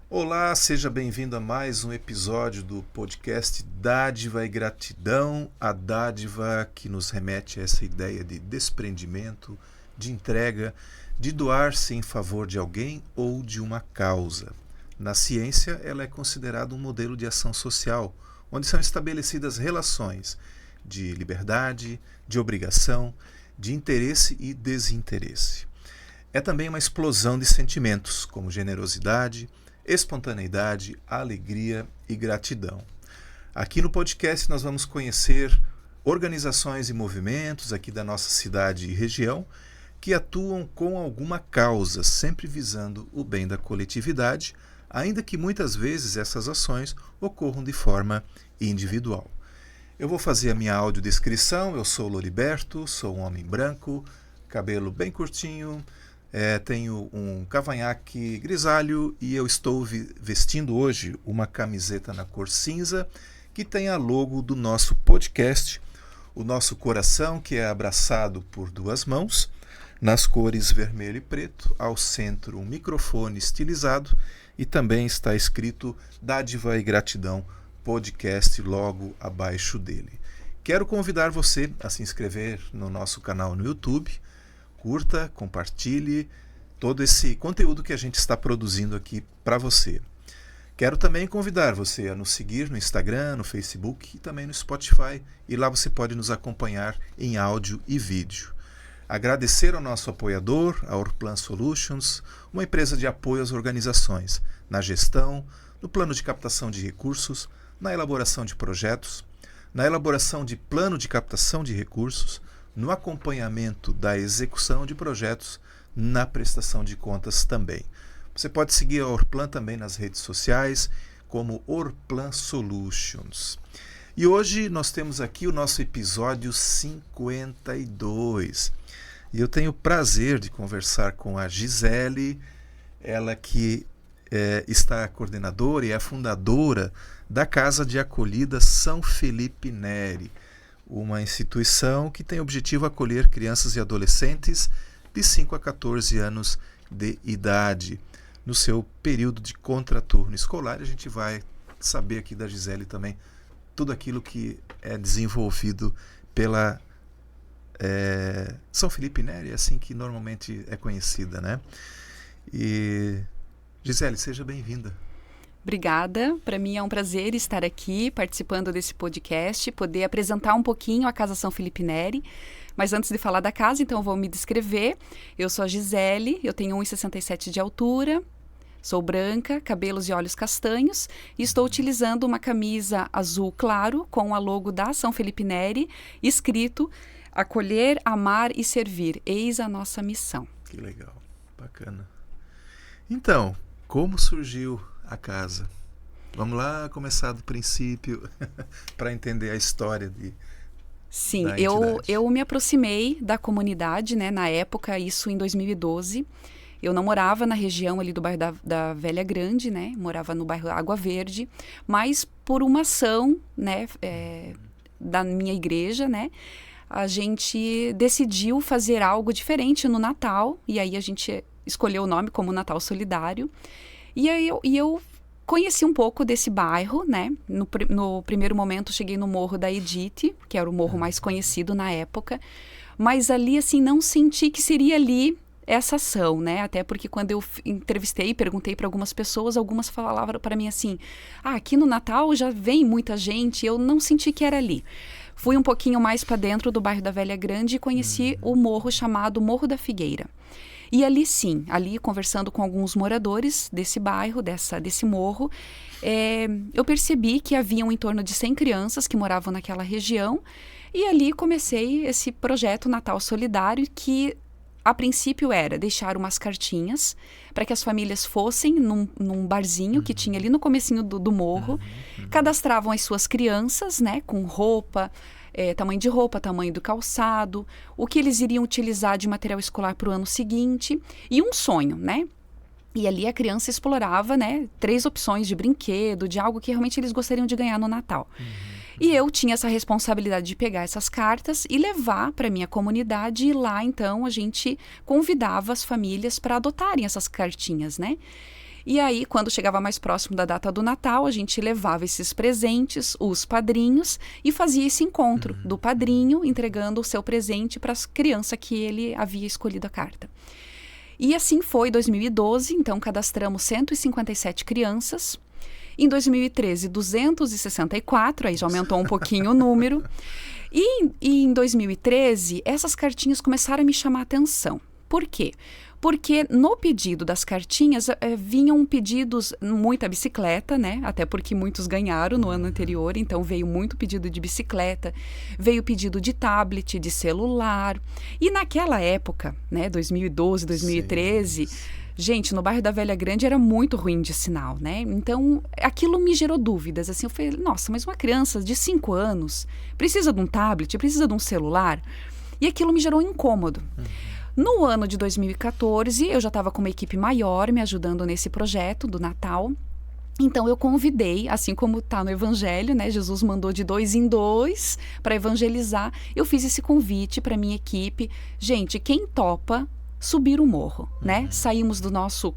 Olá, seja bem-vindo a mais um episódio do podcast Dádiva e Gratidão, a dádiva que nos remete a essa ideia de desprendimento, de entrega, de doar-se em favor de alguém ou de uma causa. Na ciência, ela é considerada um modelo de ação social, onde são estabelecidas relações de liberdade, de obrigação, de interesse e desinteresse. É também uma explosão de sentimentos, como generosidade, espontaneidade, alegria e gratidão. Aqui no podcast nós vamos conhecer organizações e movimentos aqui da nossa cidade e região que atuam com alguma causa, sempre visando o bem da coletividade, ainda que muitas vezes essas ações ocorram de forma individual. Eu vou fazer a minha audiodescrição. Eu sou Loriberto, sou um homem branco, cabelo bem curtinho, tenho um cavanhaque grisalho e eu estou vestindo hoje uma camiseta na cor cinza que tem a logo do nosso podcast, o nosso coração, que é abraçado por duas mãos, nas cores vermelho e preto, ao centro um microfone estilizado e também está escrito Dádiva e Gratidão Podcast logo abaixo dele. Quero convidar você a se inscrever no nosso canal no YouTube. Curta, compartilhe todo esse conteúdo que a gente está produzindo aqui para você. Quero também convidar você a nos seguir no Instagram, no Facebook e também no Spotify. E lá você pode nos acompanhar em áudio e vídeo. Agradecer ao nosso apoiador, a Orplan Solutions, uma empresa de apoio às organizações, na gestão, no plano de captação de recursos, na elaboração de projetos, na elaboração de plano de captação de recursos, no acompanhamento da execução de projetos, na prestação de contas também. Você pode seguir a Orplan também nas redes sociais, como Orplan Solutions. E hoje nós temos aqui o nosso episódio 52. E eu tenho o prazer de conversar com a Gisele, ela que está coordenadora e é fundadora da Casa de Acolhida São Felipe Neri, uma instituição que tem o objetivo de acolher crianças e adolescentes de 5 a 14 anos de idade, no seu período de contraturno escolar. A gente vai saber aqui da Gisele também tudo aquilo que é desenvolvido pela São Felipe Neri, assim que normalmente é conhecida, né? E Gisele, seja bem-vinda. Obrigada, para mim é um prazer estar aqui participando desse podcast, poder apresentar um pouquinho a Casa São Felipe Neri. Mas antes de falar da casa, então eu vou me descrever. Eu sou a Gisele, eu tenho 1,67 de altura, sou branca, cabelos e olhos castanhos e estou utilizando uma camisa azul claro com a logo da São Felipe Neri, escrito Acolher, Amar e Servir, eis a nossa missão. Que legal, bacana. Então, como surgiu a casa? Vamos lá começar do princípio para entender a história Sim, da eu me aproximei da comunidade, né, na época, isso em 2012. Eu não morava na região ali do bairro da Velha Grande, né, morava no bairro Água Verde, mas por uma ação, né, da minha igreja, né, a gente decidiu fazer algo diferente no Natal, e aí a gente escolheu o nome como Natal Solidário. E aí eu conheci um pouco desse bairro, né? No primeiro momento cheguei no Morro da Edith, que era o morro mais conhecido na época, mas ali assim não senti que seria ali essa ação, né? Até porque quando eu entrevistei, perguntei para algumas pessoas, algumas falavam para mim assim: aqui no Natal já vem muita gente, eu não senti que era ali. Fui um pouquinho mais para dentro do bairro da Velha Grande e conheci o morro chamado Morro da Figueira. E ali sim, ali conversando com alguns moradores desse bairro, desse morro, eu percebi que haviam em torno de 100 crianças que moravam naquela região. E ali comecei esse projeto Natal Solidário, que a princípio era deixar umas cartinhas para que as famílias fossem num barzinho que tinha ali no comecinho do morro, cadastravam as suas crianças, né, com roupa, tamanho de roupa, tamanho do calçado, o que eles iriam utilizar de material escolar para o ano seguinte e um sonho, né? E ali a criança explorava, né, 3 opções de brinquedo, de algo que realmente eles gostariam de ganhar no Natal. E eu tinha essa responsabilidade de pegar essas cartas e levar para a minha comunidade, e lá então a gente convidava as famílias para adotarem essas cartinhas, né? E aí, quando chegava mais próximo da data do Natal, a gente levava esses presentes, os padrinhos, e fazia esse encontro do padrinho entregando o seu presente para a criança que ele havia escolhido a carta. E assim foi 2012, então cadastramos 157 crianças. Em 2013, 264, aí já aumentou um pouquinho o número. E em 2013, essas cartinhas começaram a me chamar a atenção. Por quê? Porque no pedido das cartinhas vinham pedidos, muita bicicleta, né? Até porque muitos ganharam no ano anterior, então veio muito pedido de bicicleta, veio pedido de tablet, de celular. E naquela época, né, 2012, 2013... Sim. Gente, no bairro da Velha Grande era muito ruim de sinal, né? Então, aquilo me gerou dúvidas. Assim, eu falei, nossa, mas uma criança de 5 anos precisa de um tablet, precisa de um celular? E aquilo me gerou um incômodo. No ano de 2014, eu já estava com uma equipe maior me ajudando nesse projeto do Natal. Então, eu convidei, assim como está no Evangelho, né? Jesus mandou de 2 em 2 para evangelizar. Eu fiz esse convite para minha equipe. Gente, quem topa subir o morro, né? Saímos do nosso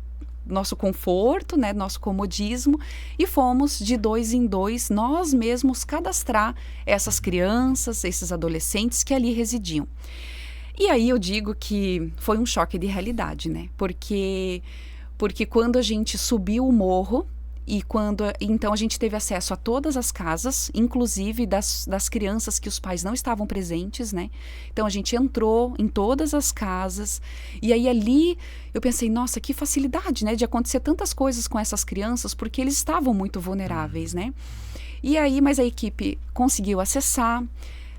conforto, né? Nosso comodismo e fomos de 2 em 2 nós mesmos cadastrar essas crianças, esses adolescentes que ali residiam. E aí eu digo que foi um choque de realidade, né? Porque quando a gente subiu o morro então a gente teve acesso a todas as casas, inclusive das crianças que os pais não estavam presentes, né? Então a gente entrou em todas as casas e aí ali eu pensei, nossa, que facilidade, né? De acontecer tantas coisas com essas crianças porque eles estavam muito vulneráveis, né? E aí, mas a equipe conseguiu acessar.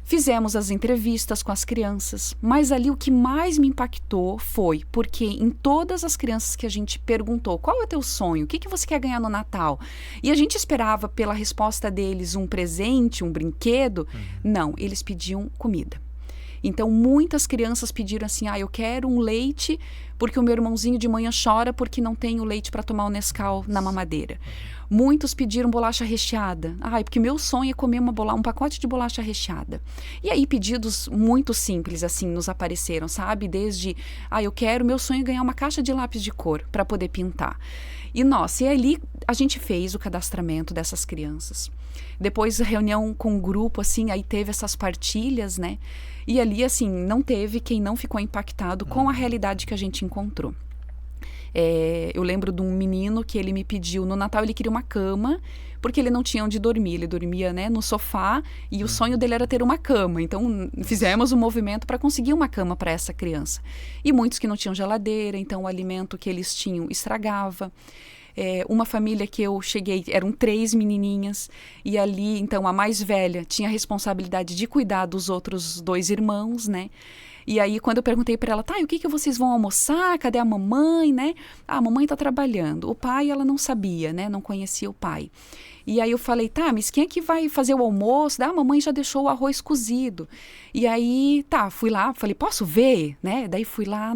Fizemos as entrevistas com as crianças, mas ali o que mais me impactou foi porque em todas as crianças que a gente perguntou qual é o teu sonho, o que você quer ganhar no Natal? E a gente esperava pela resposta deles um presente, um brinquedo. Não, eles pediam comida. Então, muitas crianças pediram assim, eu quero um leite porque o meu irmãozinho de manhã chora porque não tem o leite para tomar o Nescau na mamadeira. Muitos pediram bolacha recheada. Porque meu sonho é comer um pacote de bolacha recheada. E aí pedidos muito simples, assim, nos apareceram, sabe? Desde, meu sonho é ganhar uma caixa de lápis de cor para poder pintar. E ali a gente fez o cadastramento dessas crianças. Depois, reunião com o grupo, assim, aí teve essas partilhas, né? E ali, assim, não teve quem não ficou impactado com a realidade que a gente encontrou. Eu lembro de um menino que ele me pediu, no Natal ele queria uma cama, porque ele não tinha onde dormir, ele dormia, né, no sofá, e o sonho dele era ter uma cama. Então fizemos um movimento para conseguir uma cama para essa criança. E muitos que não tinham geladeira, então o alimento que eles tinham estragava. Uma família que eu cheguei, eram 3 menininhas, e ali, então, a mais velha tinha a responsabilidade de cuidar dos outros 2 irmãos, né? E aí, quando eu perguntei para ela, o que vocês vão almoçar? Cadê a mamãe, né? A mamãe tá trabalhando. O pai, ela não sabia, né? Não conhecia o pai. E aí eu falei, mas quem é que vai fazer o almoço? A mamãe já deixou o arroz cozido. E aí, fui lá, falei, posso ver? Né? Daí fui lá,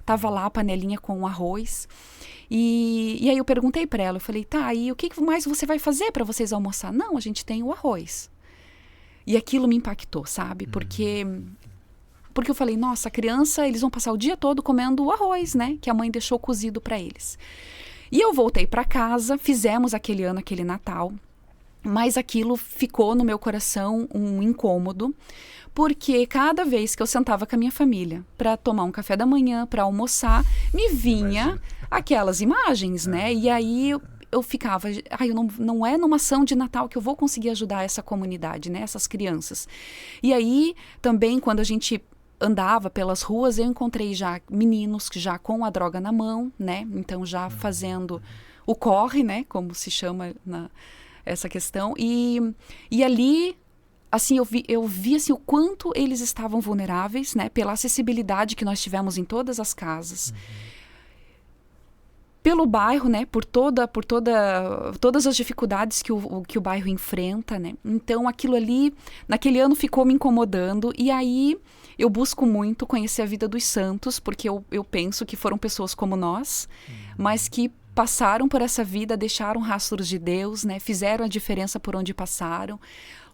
tava lá a panelinha com o arroz. E aí eu perguntei para ela, eu falei, e o que mais você vai fazer para vocês almoçar? Não, a gente tem o arroz. E aquilo me impactou, sabe? Porque eu falei, nossa, a criança, eles vão passar o dia todo comendo o arroz, né? Que a mãe deixou cozido para eles. E eu voltei para casa, fizemos aquele ano, aquele Natal, mas aquilo ficou no meu coração um incômodo, porque cada vez que eu sentava com a minha família para tomar um café da manhã, para almoçar, me vinha aquelas imagens, né? E aí eu ficava, não é numa ação de Natal que eu vou conseguir ajudar essa comunidade, né? Essas crianças. E aí também quando a gente andava pelas ruas, eu encontrei já meninos que já com a droga na mão, né? Então já fazendo o corre, né? Como se chama essa questão. E ali, assim, eu vi assim, o quanto eles estavam vulneráveis, né? Pela acessibilidade que nós tivemos em todas as casas. Pelo bairro, né? Por todas as dificuldades que o bairro enfrenta, né? Então, aquilo ali, naquele ano, ficou me incomodando. E aí, eu busco muito conhecer a vida dos santos, porque eu penso que foram pessoas como nós, mas que passaram por essa vida, deixaram rastros de Deus, né? Fizeram a diferença por onde passaram,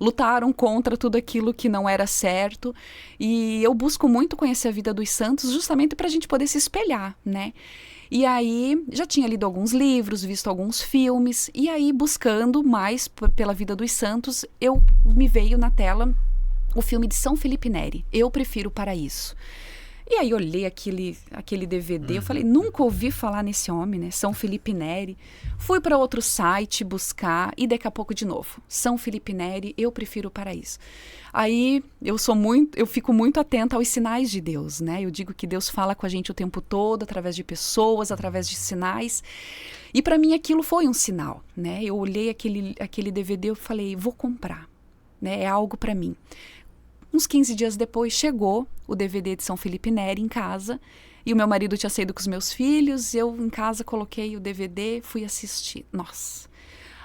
lutaram contra tudo aquilo que não era certo. E eu busco muito conhecer a vida dos santos justamente para a gente poder se espelhar, né? E aí, já tinha lido alguns livros, visto alguns filmes, e aí, buscando mais pela vida dos santos, me veio na tela o filme de São Felipe Neri, Eu Prefiro o Paraíso. E aí, olhei aquele DVD, eu falei, nunca ouvi falar nesse homem, né? São Felipe Neri. Fui para outro site buscar, e daqui a pouco de novo, São Felipe Neri, Eu Prefiro o Paraíso. Aí, eu fico muito atenta aos sinais de Deus, né? Eu digo que Deus fala com a gente o tempo todo, através de pessoas, através de sinais. E para mim aquilo foi um sinal, né? Eu olhei aquele DVD e falei, vou comprar, né? É algo para mim. Uns 15 dias depois chegou o DVD de São Felipe Neri em casa, e o meu marido tinha saído com os meus filhos, eu em casa coloquei o DVD, fui assistir. Nossa!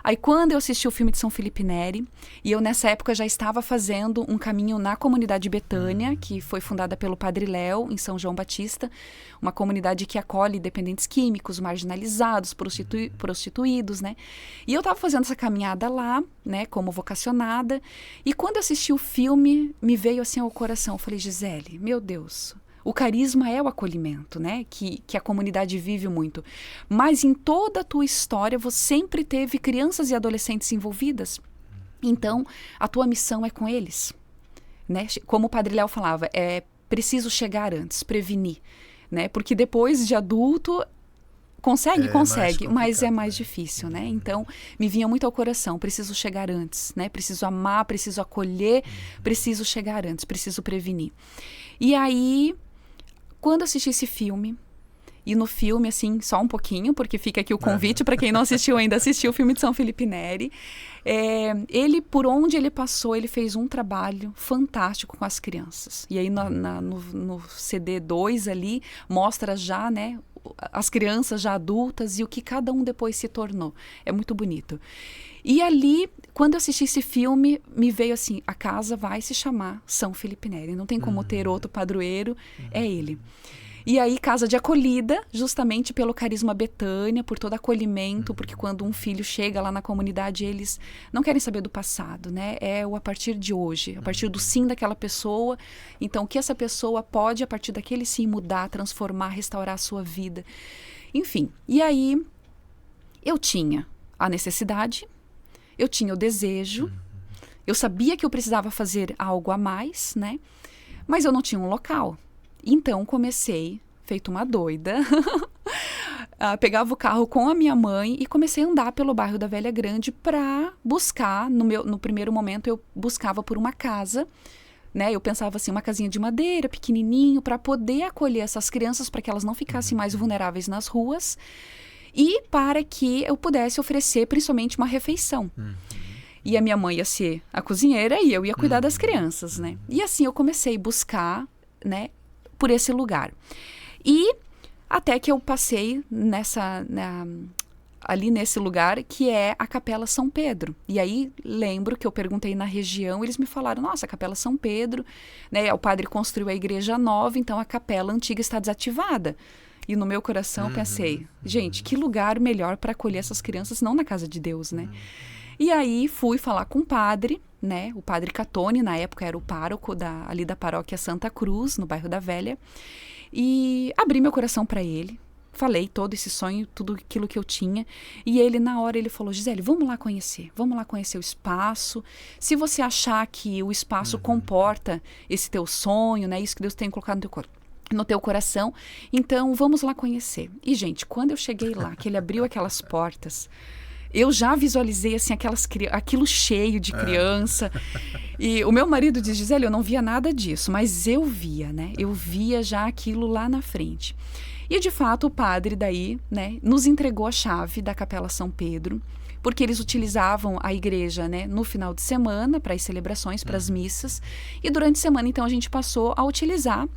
Aí quando eu assisti o filme de São Felipe Neri, e eu nessa época já estava fazendo um caminho na comunidade Betânia, que foi fundada pelo Padre Léo, em São João Batista, uma comunidade que acolhe dependentes químicos, marginalizados, prostituídos, né? E eu estava fazendo essa caminhada lá, né, como vocacionada, e quando eu assisti o filme, me veio assim ao coração, eu falei, Gisele, meu Deus, o carisma é o acolhimento, né? Que a comunidade vive muito. Mas em toda a tua história, você sempre teve crianças e adolescentes envolvidas. Então, a tua missão é com eles, né? Como o Padre Léo falava, é preciso chegar antes, prevenir, né? Porque depois de adulto, consegue, mas é mais difícil, né? Então, me vinha muito ao coração, preciso chegar antes, né? Preciso amar, preciso acolher, preciso chegar antes, preciso prevenir. E aí, quando assisti esse filme, e no filme, assim, só um pouquinho, porque fica aqui o convite para quem não assistiu ainda, assistir o filme de São Felipe Neri. Ele, por onde ele passou, ele fez um trabalho fantástico com as crianças. E aí, no CD 2 ali, mostra já, né, as crianças já adultas e o que cada um depois se tornou. É muito bonito. E ali, quando eu assisti esse filme, me veio assim, a casa vai se chamar São Felipe Neri. Não tem como ter outro padroeiro, é ele. E aí, casa de acolhida, justamente pelo carisma Betânia, por todo acolhimento, porque quando um filho chega lá na comunidade, eles não querem saber do passado, né? É o a partir de hoje, a partir do sim daquela pessoa. Então, o que essa pessoa pode, a partir daquele sim, mudar, transformar, restaurar a sua vida. Enfim, e aí, eu tinha a necessidade, eu tinha o desejo, eu sabia que eu precisava fazer algo a mais, né? Mas eu não tinha um local. Então, comecei, feito uma doida, pegava o carro com a minha mãe e comecei a andar pelo bairro da Velha Grande para buscar, no primeiro momento eu buscava por uma casa, né? Eu pensava assim, uma casinha de madeira, pequenininho, para poder acolher essas crianças, para que elas não ficassem mais vulneráveis nas ruas e para que eu pudesse oferecer principalmente uma refeição. E a minha mãe ia ser a cozinheira e eu ia cuidar das crianças, né? E assim eu comecei a buscar, né, por esse lugar. E até que eu passei ali nesse lugar, que é a Capela São Pedro. E aí, lembro que eu perguntei na região, eles me falaram, nossa, a Capela São Pedro, né, o padre construiu a igreja nova, então a capela antiga está desativada. E no meu coração eu pensei, gente, que lugar melhor para acolher essas crianças, não na casa de Deus, né? E aí fui falar com o padre, né? O padre Catone, na época era o pároco ali da paróquia Santa Cruz, no bairro da Velha. E abri meu coração para ele. Falei todo esse sonho, tudo aquilo que eu tinha. E ele, na hora, ele falou, Gisele, vamos lá conhecer o espaço. Se você achar que o espaço comporta esse teu sonho, né? Isso que Deus tem colocado no teu coração, então vamos lá conhecer. E, gente, quando eu cheguei lá, que ele abriu aquelas portas, eu já visualizei, assim, aquilo cheio de criança. E o meu marido diz, Gisele, eu não via nada disso, mas eu via, né? Eu via já aquilo lá na frente. E, de fato, o padre daí, né, nos entregou a chave da Capela São Pedro, porque eles utilizavam a igreja, né, no final de semana, para as celebrações, para as missas. E durante a semana, então, a gente passou a utilizar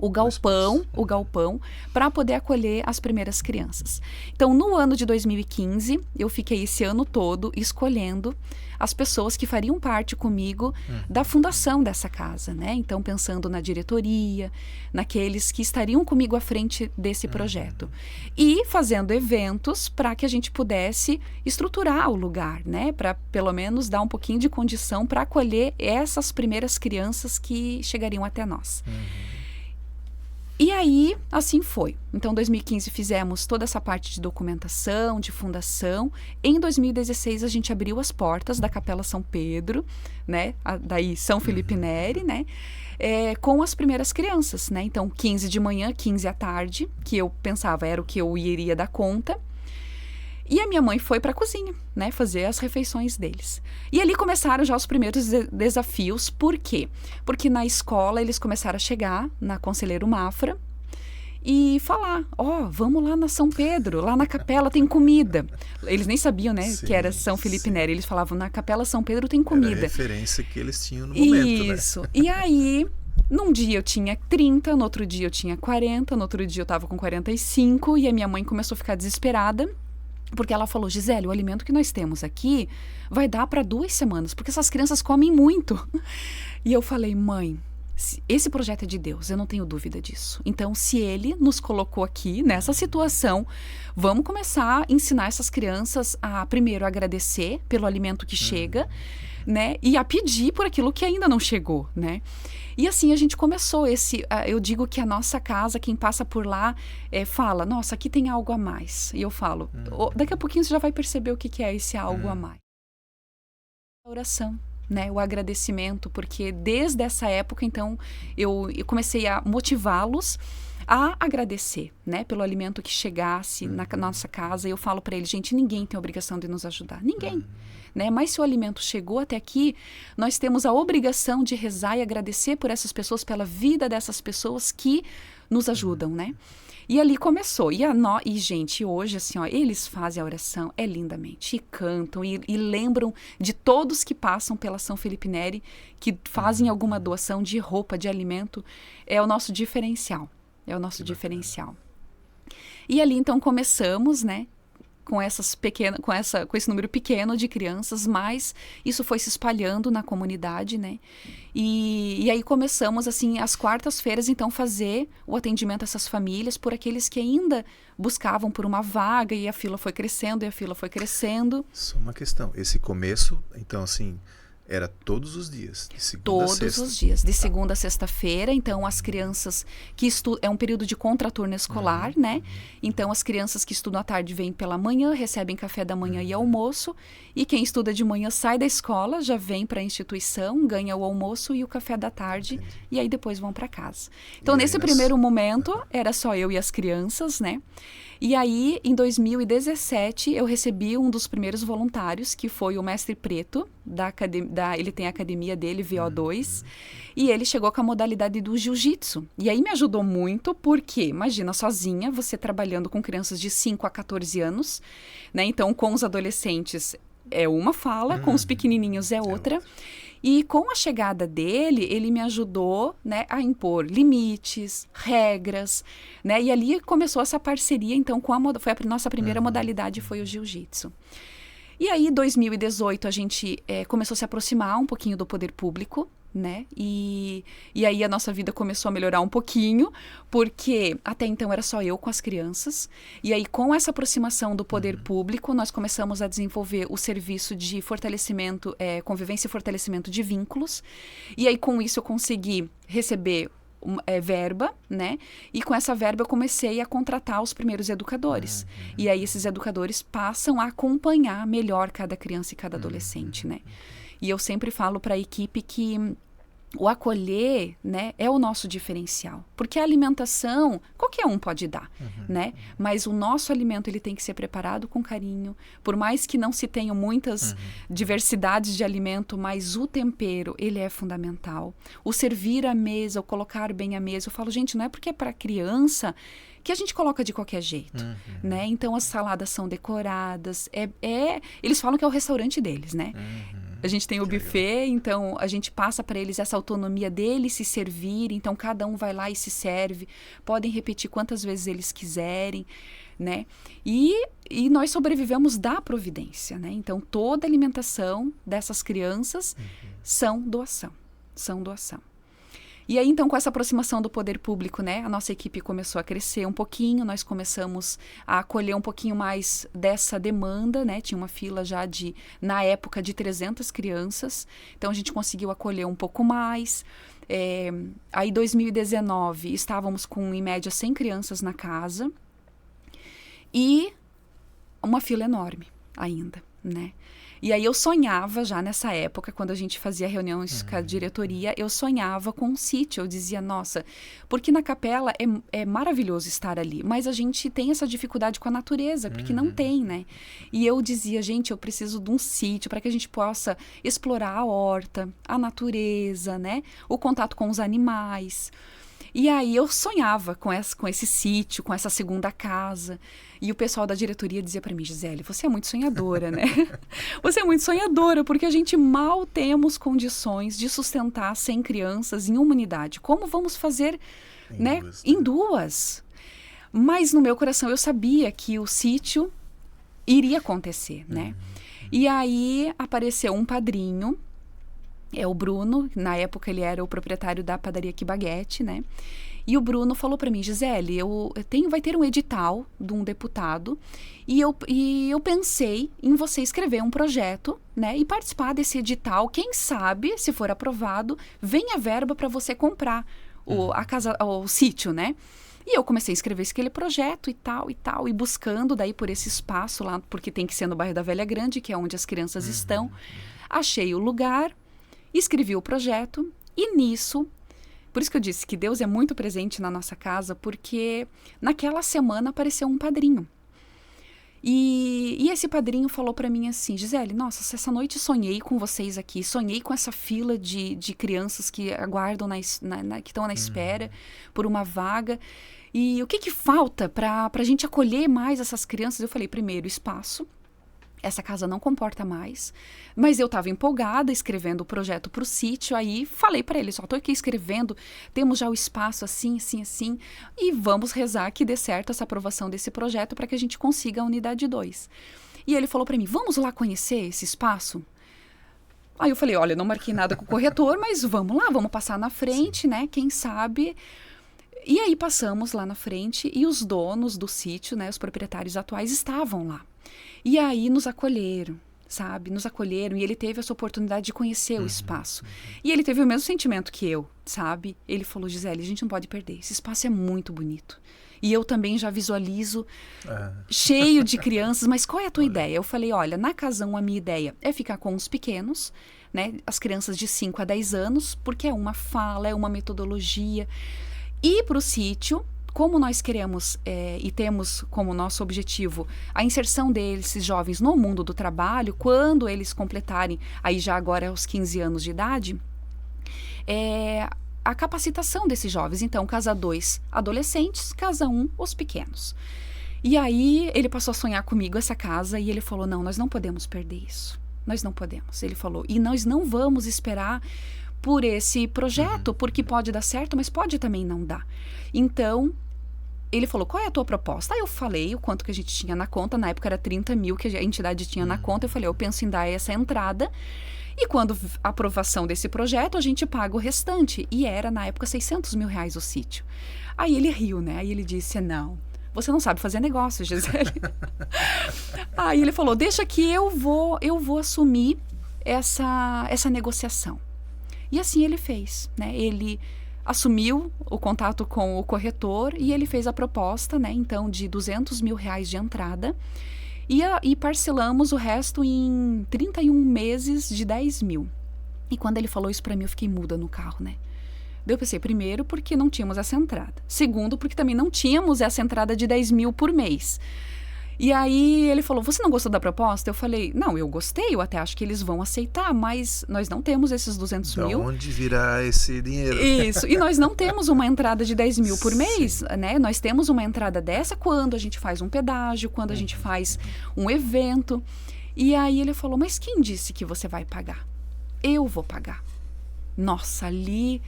o galpão para poder acolher as primeiras crianças. Então, no ano de 2015, eu fiquei esse ano todo escolhendo as pessoas que fariam parte comigo da fundação dessa casa, né? Então, pensando na diretoria, naqueles que estariam comigo à frente desse projeto. E fazendo eventos para que a gente pudesse estruturar o lugar, né? Para, pelo menos, dar um pouquinho de condição para acolher essas primeiras crianças que chegariam até nós. E aí, assim foi. Então, em 2015 fizemos toda essa parte de documentação, de fundação. Em 2016 a gente abriu as portas da Capela São Pedro, né? Daí São Felipe Neri, né? Com as primeiras crianças, né? Então, 15 de manhã, 15 à tarde, que eu pensava era o que eu iria dar conta. E a minha mãe foi para a cozinha, né, fazer as refeições deles. E ali começaram já os primeiros desafios. Por quê? Porque na escola eles começaram a chegar na Conselheiro Mafra e falar, vamos lá na São Pedro, lá na capela tem comida. Eles nem sabiam, né, que era São Felipe Neri. Eles falavam, na Capela São Pedro tem comida. Era a referência que eles tinham no momento, Isso. Né? E aí, num dia eu tinha 30, no outro dia eu tinha 40, no outro dia eu estava com 45 e a minha mãe começou a ficar desesperada. Porque ela falou, Gisele, o alimento que nós temos aqui vai dar para 2 semanas, porque essas crianças comem muito. E eu falei, mãe, esse projeto é de Deus, eu não tenho dúvida disso. Então, se Ele nos colocou aqui nessa situação, vamos começar a ensinar essas crianças a, primeiro, agradecer pelo alimento que chega, né? E a pedir por aquilo que ainda não chegou, né? E assim a gente começou eu digo que a nossa casa, quem passa por lá, fala, nossa, aqui tem algo a mais. E eu falo, daqui a pouquinho você já vai perceber o que é esse algo a mais. A oração, né? O agradecimento, porque desde essa época, então, eu comecei a motivá-los a agradecer, né? Pelo alimento que chegasse na nossa casa. E eu falo para eles, gente, ninguém tem a obrigação de nos ajudar. Ninguém. Né? Mas se o alimento chegou até aqui, nós temos a obrigação de rezar e agradecer por essas pessoas, pela vida dessas pessoas que nos ajudam, né? E ali começou. E, gente, hoje, assim, eles fazem a oração, lindamente, e cantam, e lembram de todos que passam pela São Felipe Neri, que fazem alguma doação de roupa, de alimento. É o nosso diferencial. É o nosso diferencial. E ali, então, começamos, né? Com esse número pequeno de crianças, mas isso foi se espalhando na comunidade, né? E aí começamos, assim, às quartas-feiras, então, fazer o atendimento a essas famílias por aqueles que ainda buscavam por uma vaga e a fila foi crescendo, Só uma questão, esse começo, então, assim, era todos os dias, de segunda a sexta? Todos os dias, de segunda a sexta-feira. Então, as crianças que estudam... É um período de contraturno escolar, né? Então, as crianças que estudam à tarde vêm pela manhã, recebem café da manhã e almoço. E quem estuda de manhã sai da escola, já vem para a instituição, ganha o almoço e o café da tarde. Entendi. E aí depois vão para casa. Então, nesse primeiro momento, era só eu e as crianças, né? E aí, em 2017, eu recebi um dos primeiros voluntários, que foi o Mestre Preto, ele tem a academia dele, VO2, e ele chegou com a modalidade do jiu-jitsu. E aí me ajudou muito, porque, imagina, sozinha, você trabalhando com crianças de 5 a 14 anos, né? Então, com os adolescentes é uma fala, com os pequenininhos é outra. E com a chegada dele, ele me ajudou, né, a impor limites, regras, né? E ali começou essa parceria, então, foi a nossa primeira modalidade, foi o jiu-jitsu. E aí, em 2018, a gente começou a se aproximar um pouquinho do poder público, né? E aí a nossa vida começou a melhorar um pouquinho, porque até então era só eu com as crianças. E aí, com essa aproximação do poder público, nós começamos a desenvolver o serviço de fortalecimento, convivência e fortalecimento de vínculos. E aí, com isso, eu consegui receber verba, né? E com essa verba eu comecei a contratar os primeiros educadores. E aí esses educadores passam a acompanhar melhor cada criança e cada adolescente, né? E eu sempre falo para a equipe que o acolher, né, é o nosso diferencial. Porque a alimentação, qualquer um pode dar, né? Mas o nosso alimento, ele tem que ser preparado com carinho. Por mais que não se tenham muitas diversidades de alimento, mas o tempero, ele é fundamental. O servir à mesa, o colocar bem à mesa. Eu falo, gente, não é porque é para criança que a gente coloca de qualquer jeito, né? Então, as saladas são decoradas. Eles falam que é o restaurante deles, né? A gente tem o buffet, então a gente passa para eles essa autonomia deles se servir. Então cada um vai lá e se serve. Podem repetir quantas vezes eles quiserem, né? E nós sobrevivemos da providência, né? Então toda a alimentação dessas crianças são doação. E aí, então, com essa aproximação do poder público, né, a nossa equipe começou a crescer um pouquinho, nós começamos a acolher um pouquinho mais dessa demanda, né, tinha uma fila já na época, de 300 crianças, então a gente conseguiu acolher um pouco mais. Aí, em 2019, estávamos com, em média, 100 crianças na casa e uma fila enorme ainda, né. E aí eu sonhava já nessa época, quando a gente fazia reuniões com a diretoria, eu sonhava com um sítio. Eu dizia, nossa, porque na capela é maravilhoso estar ali, mas a gente tem essa dificuldade com a natureza, porque não tem, né? E eu dizia, gente, eu preciso de um sítio para que a gente possa explorar a horta, a natureza, né? O contato com os animais. E aí eu sonhava com esse sítio, com essa segunda casa. E o pessoal da diretoria dizia para mim, Gisele, você é muito sonhadora, né? Você é muito sonhadora, porque a gente mal temos condições de sustentar 100 crianças em uma unidade. Como vamos fazer, né? Em duas. Mas no meu coração eu sabia que o sítio iria acontecer, né? E aí apareceu um padrinho, o Bruno, na época ele era o proprietário da padaria Quibaguete, né? E o Bruno falou para mim, Gisele, vai ter um edital de um deputado e eu pensei em você escrever um projeto, né? E participar desse edital, quem sabe, se for aprovado, venha verba para você comprar o sítio, né? E eu comecei a escrever aquele projeto e tal, e buscando daí por esse espaço lá, porque tem que ser no bairro da Velha Grande, que é onde as crianças estão. Achei o lugar, escrevi o projeto e nisso, por isso que eu disse que Deus é muito presente na nossa casa, porque naquela semana apareceu um padrinho. E esse padrinho falou para mim assim, Gisele, nossa, essa noite sonhei com vocês aqui, sonhei com essa fila de crianças que aguardam, que estão na espera por uma vaga. E o que falta para a gente acolher mais essas crianças? Eu falei, primeiro, espaço. Essa casa não comporta mais, mas eu estava empolgada escrevendo o projeto para o sítio, aí falei para ele, só estou aqui escrevendo, temos já o espaço assim, e vamos rezar que dê certo essa aprovação desse projeto para que a gente consiga a unidade 2. E ele falou para mim, vamos lá conhecer esse espaço? Aí eu falei, olha, não marquei nada com o corretor, mas vamos lá, vamos passar na frente, né, quem sabe... E aí passamos lá na frente e os donos do sítio, né, os proprietários atuais, estavam lá. E aí nos acolheram, sabe? Nos acolheram e ele teve essa oportunidade de conhecer o espaço. E ele teve o mesmo sentimento que eu, sabe? Ele falou, Gisele, a gente não pode perder, esse espaço é muito bonito. E eu também já visualizo cheio de crianças, mas qual é a tua ideia? Eu falei, olha, na Casão a minha ideia é ficar com os pequenos, né? As crianças de 5 a 10 anos, porque é uma fala, é uma metodologia. E para o sítio, como nós queremos e temos como nosso objetivo a inserção desses jovens no mundo do trabalho, quando eles completarem, aí já agora aos 15 anos de idade, a capacitação desses jovens. Então, casa 2, adolescentes, casa 1, os pequenos. E aí ele passou a sonhar comigo essa casa e ele falou, não, nós não podemos perder isso. Nós não podemos. Ele falou, e nós não vamos esperar por esse projeto, porque pode dar certo, mas pode também não dar. Então, ele falou, qual é a tua proposta? Aí eu falei o quanto que a gente tinha na conta, na época era 30 mil que a entidade tinha na conta, eu falei, eu penso em dar essa entrada, e quando a aprovação desse projeto, a gente paga o restante, e era na época 600 mil reais o sítio. Aí ele riu, né, aí ele disse, não, você não sabe fazer negócio, Gisele. Aí ele falou, deixa que eu vou assumir essa negociação. E assim ele fez, né? Ele assumiu o contato com o corretor e ele fez a proposta, né? Então, de 200 mil reais de entrada e parcelamos o resto em 31 meses de 10 mil. E quando ele falou isso para mim, eu fiquei muda no carro, né? Daí eu pensei, primeiro, porque não tínhamos essa entrada. Segundo, porque também não tínhamos essa entrada de 10 mil por mês. E aí ele falou, você não gostou da proposta? Eu falei, não, eu gostei, eu até acho que eles vão aceitar, mas nós não temos esses 200 mil. De onde virá esse dinheiro? Isso, e nós não temos uma entrada de 10 mil por mês, né? Nós temos uma entrada dessa quando a gente faz um pedágio, quando a gente faz um evento. E aí ele falou, mas quem disse que você vai pagar? eu vou pagar. Nossa, ali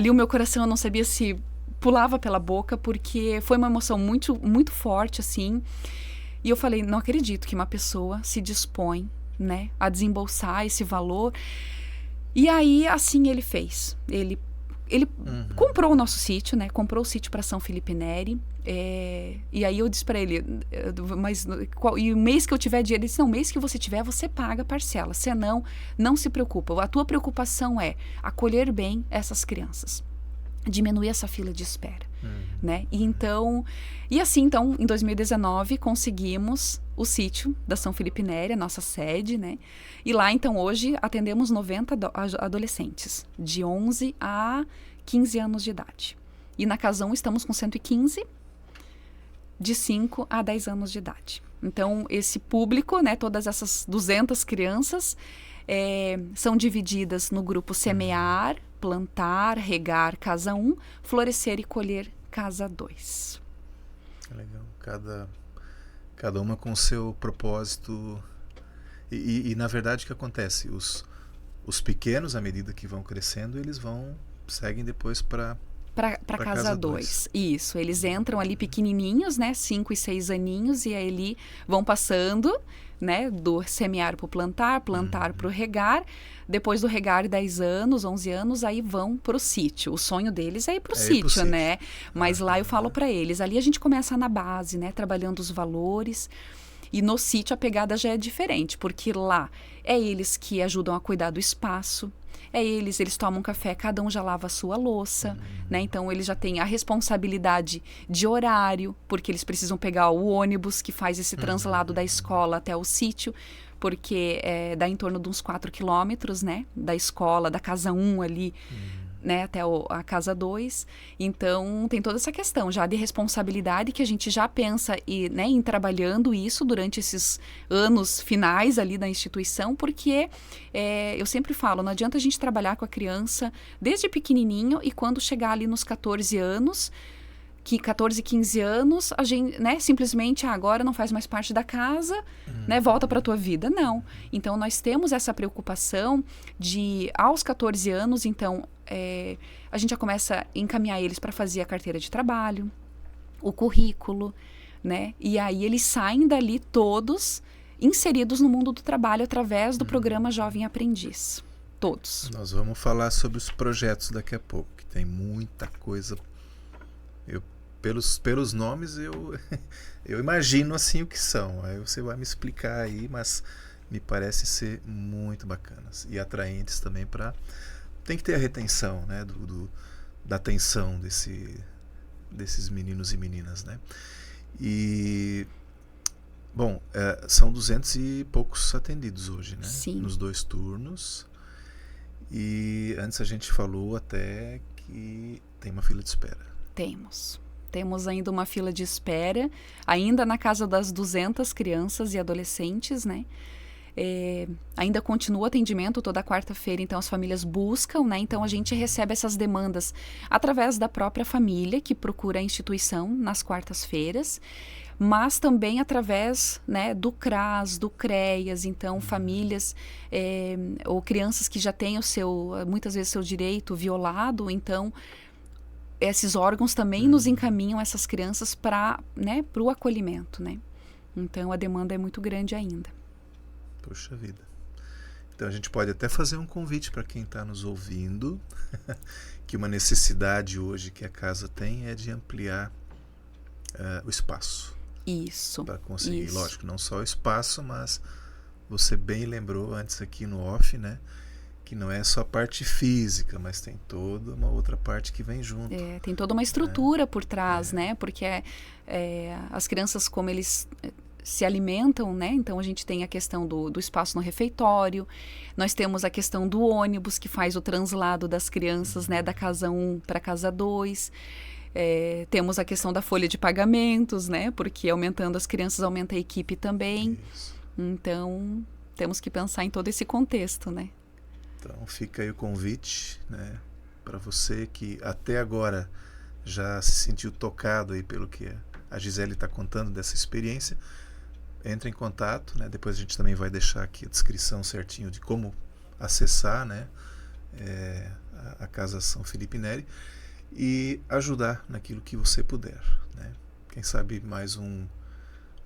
o meu coração, eu não sabia se pulava pela boca, porque foi uma emoção muito, muito forte, assim. E eu falei, não acredito que uma pessoa se dispõe, né, a desembolsar esse valor. E aí, assim, ele fez. Ele comprou o nosso sítio, né? Comprou o sítio para São Felipe Neri. E aí eu disse para ele, mas e o mês que eu tiver dinheiro, ele disse, não, o mês que você tiver, você paga a parcela. Senão, não se preocupa. A tua preocupação é acolher bem essas crianças. Diminuir essa fila de espera, né? E assim, então, em 2019, conseguimos o sítio da São Felipe Neri, a nossa sede, né? E lá, então, hoje, atendemos 90 adolescentes, de 11 a 15 anos de idade. E na Casa 1 estamos com 115, de 5 a 10 anos de idade. Então, esse público, né, todas essas 200 crianças, são divididas no grupo Semear, Plantar, Regar, Casa 1, Florescer e Colher, Casa 2. Legal. Cada uma com o seu propósito. E na verdade, o que acontece? Os pequenos, à medida que vão crescendo, eles seguem depois para Casa 2. Isso, eles entram ali pequenininhos, né, 5 e 6 aninhos, e aí ali vão passando, né, do semear para o plantar para o regar. Depois do regar, 10 anos, 11 anos, aí vão para o sítio. O sonho deles é ir para o sítio, né? Mas lá eu falo para eles, ali a gente começa na base, né, trabalhando os valores. E no sítio a pegada já é diferente, porque lá é eles que ajudam a cuidar do espaço, eles tomam café, cada um já lava a sua louça, né? Então eles já têm a responsabilidade de horário, porque eles precisam pegar o ônibus que faz esse translado da escola até o sítio, porque dá em torno de uns 4 quilômetros, né? Da escola, da Casa 1 ali, né, até a Casa 2. Então, tem toda essa questão já de responsabilidade que a gente já pensa né, em trabalhando isso durante esses anos finais ali da instituição, porque eu sempre falo, não adianta a gente trabalhar com a criança desde pequenininho e quando chegar ali nos 14 anos, 14, 15 anos, a gente, né, simplesmente agora não faz mais parte da casa, né, volta para a tua vida. Não. Então, nós temos essa preocupação de, aos 14 anos, então, a gente já começa a encaminhar eles para fazer a carteira de trabalho, o currículo, né, e aí eles saem dali todos inseridos no mundo do trabalho através do programa Jovem Aprendiz. Todos. Nós vamos falar sobre os projetos daqui a pouco, que tem muita coisa. Pelos nomes eu imagino assim o que são. Aí você vai me explicar aí, mas me parece ser muito bacanas e atraentes também tem que ter a retenção, né, da atenção desses meninos e meninas, né? E bom, são 200 e poucos atendidos hoje, né? Sim. Nos 2 turnos. E antes a gente falou até que tem uma fila de espera. Temos ainda uma fila de espera, ainda na casa das 200 crianças e adolescentes, né? Ainda continua o atendimento toda quarta-feira, então as famílias buscam, né? Então a gente recebe essas demandas através da própria família que procura a instituição nas quartas-feiras, mas também através, né, do CRAS, do CREAS, então famílias ou crianças que já têm muitas vezes seu direito violado, então esses órgãos também nos encaminham essas crianças para, né, o acolhimento, né? Então a demanda é muito grande ainda. Puxa vida. Então a gente pode até fazer um convite para quem está nos ouvindo, que uma necessidade hoje que a casa tem é de ampliar o espaço. Isso. Para conseguir, isso. Lógico, não só o espaço, mas você bem lembrou antes aqui no off, né? Que não é só a parte física, mas tem toda uma outra parte que vem junto. Tem toda uma estrutura por trás, né? Porque as crianças, como eles se alimentam, né? Então a gente tem a questão do espaço no refeitório, nós temos a questão do ônibus que faz o translado das crianças, né? Da Casa 1 para a Casa 2. Temos a questão da folha de pagamentos, né? Porque aumentando as crianças, aumenta a equipe também. Isso. Então, temos que pensar em todo esse contexto, né? Então fica aí o convite, né, para você que até agora já se sentiu tocado aí pelo que a Gisele está contando dessa experiência. Entre em contato, né? Depois a gente também vai deixar aqui a descrição certinho de como acessar, né, a Casa São Felipe Neri e ajudar naquilo que você puder, né? Quem sabe mais um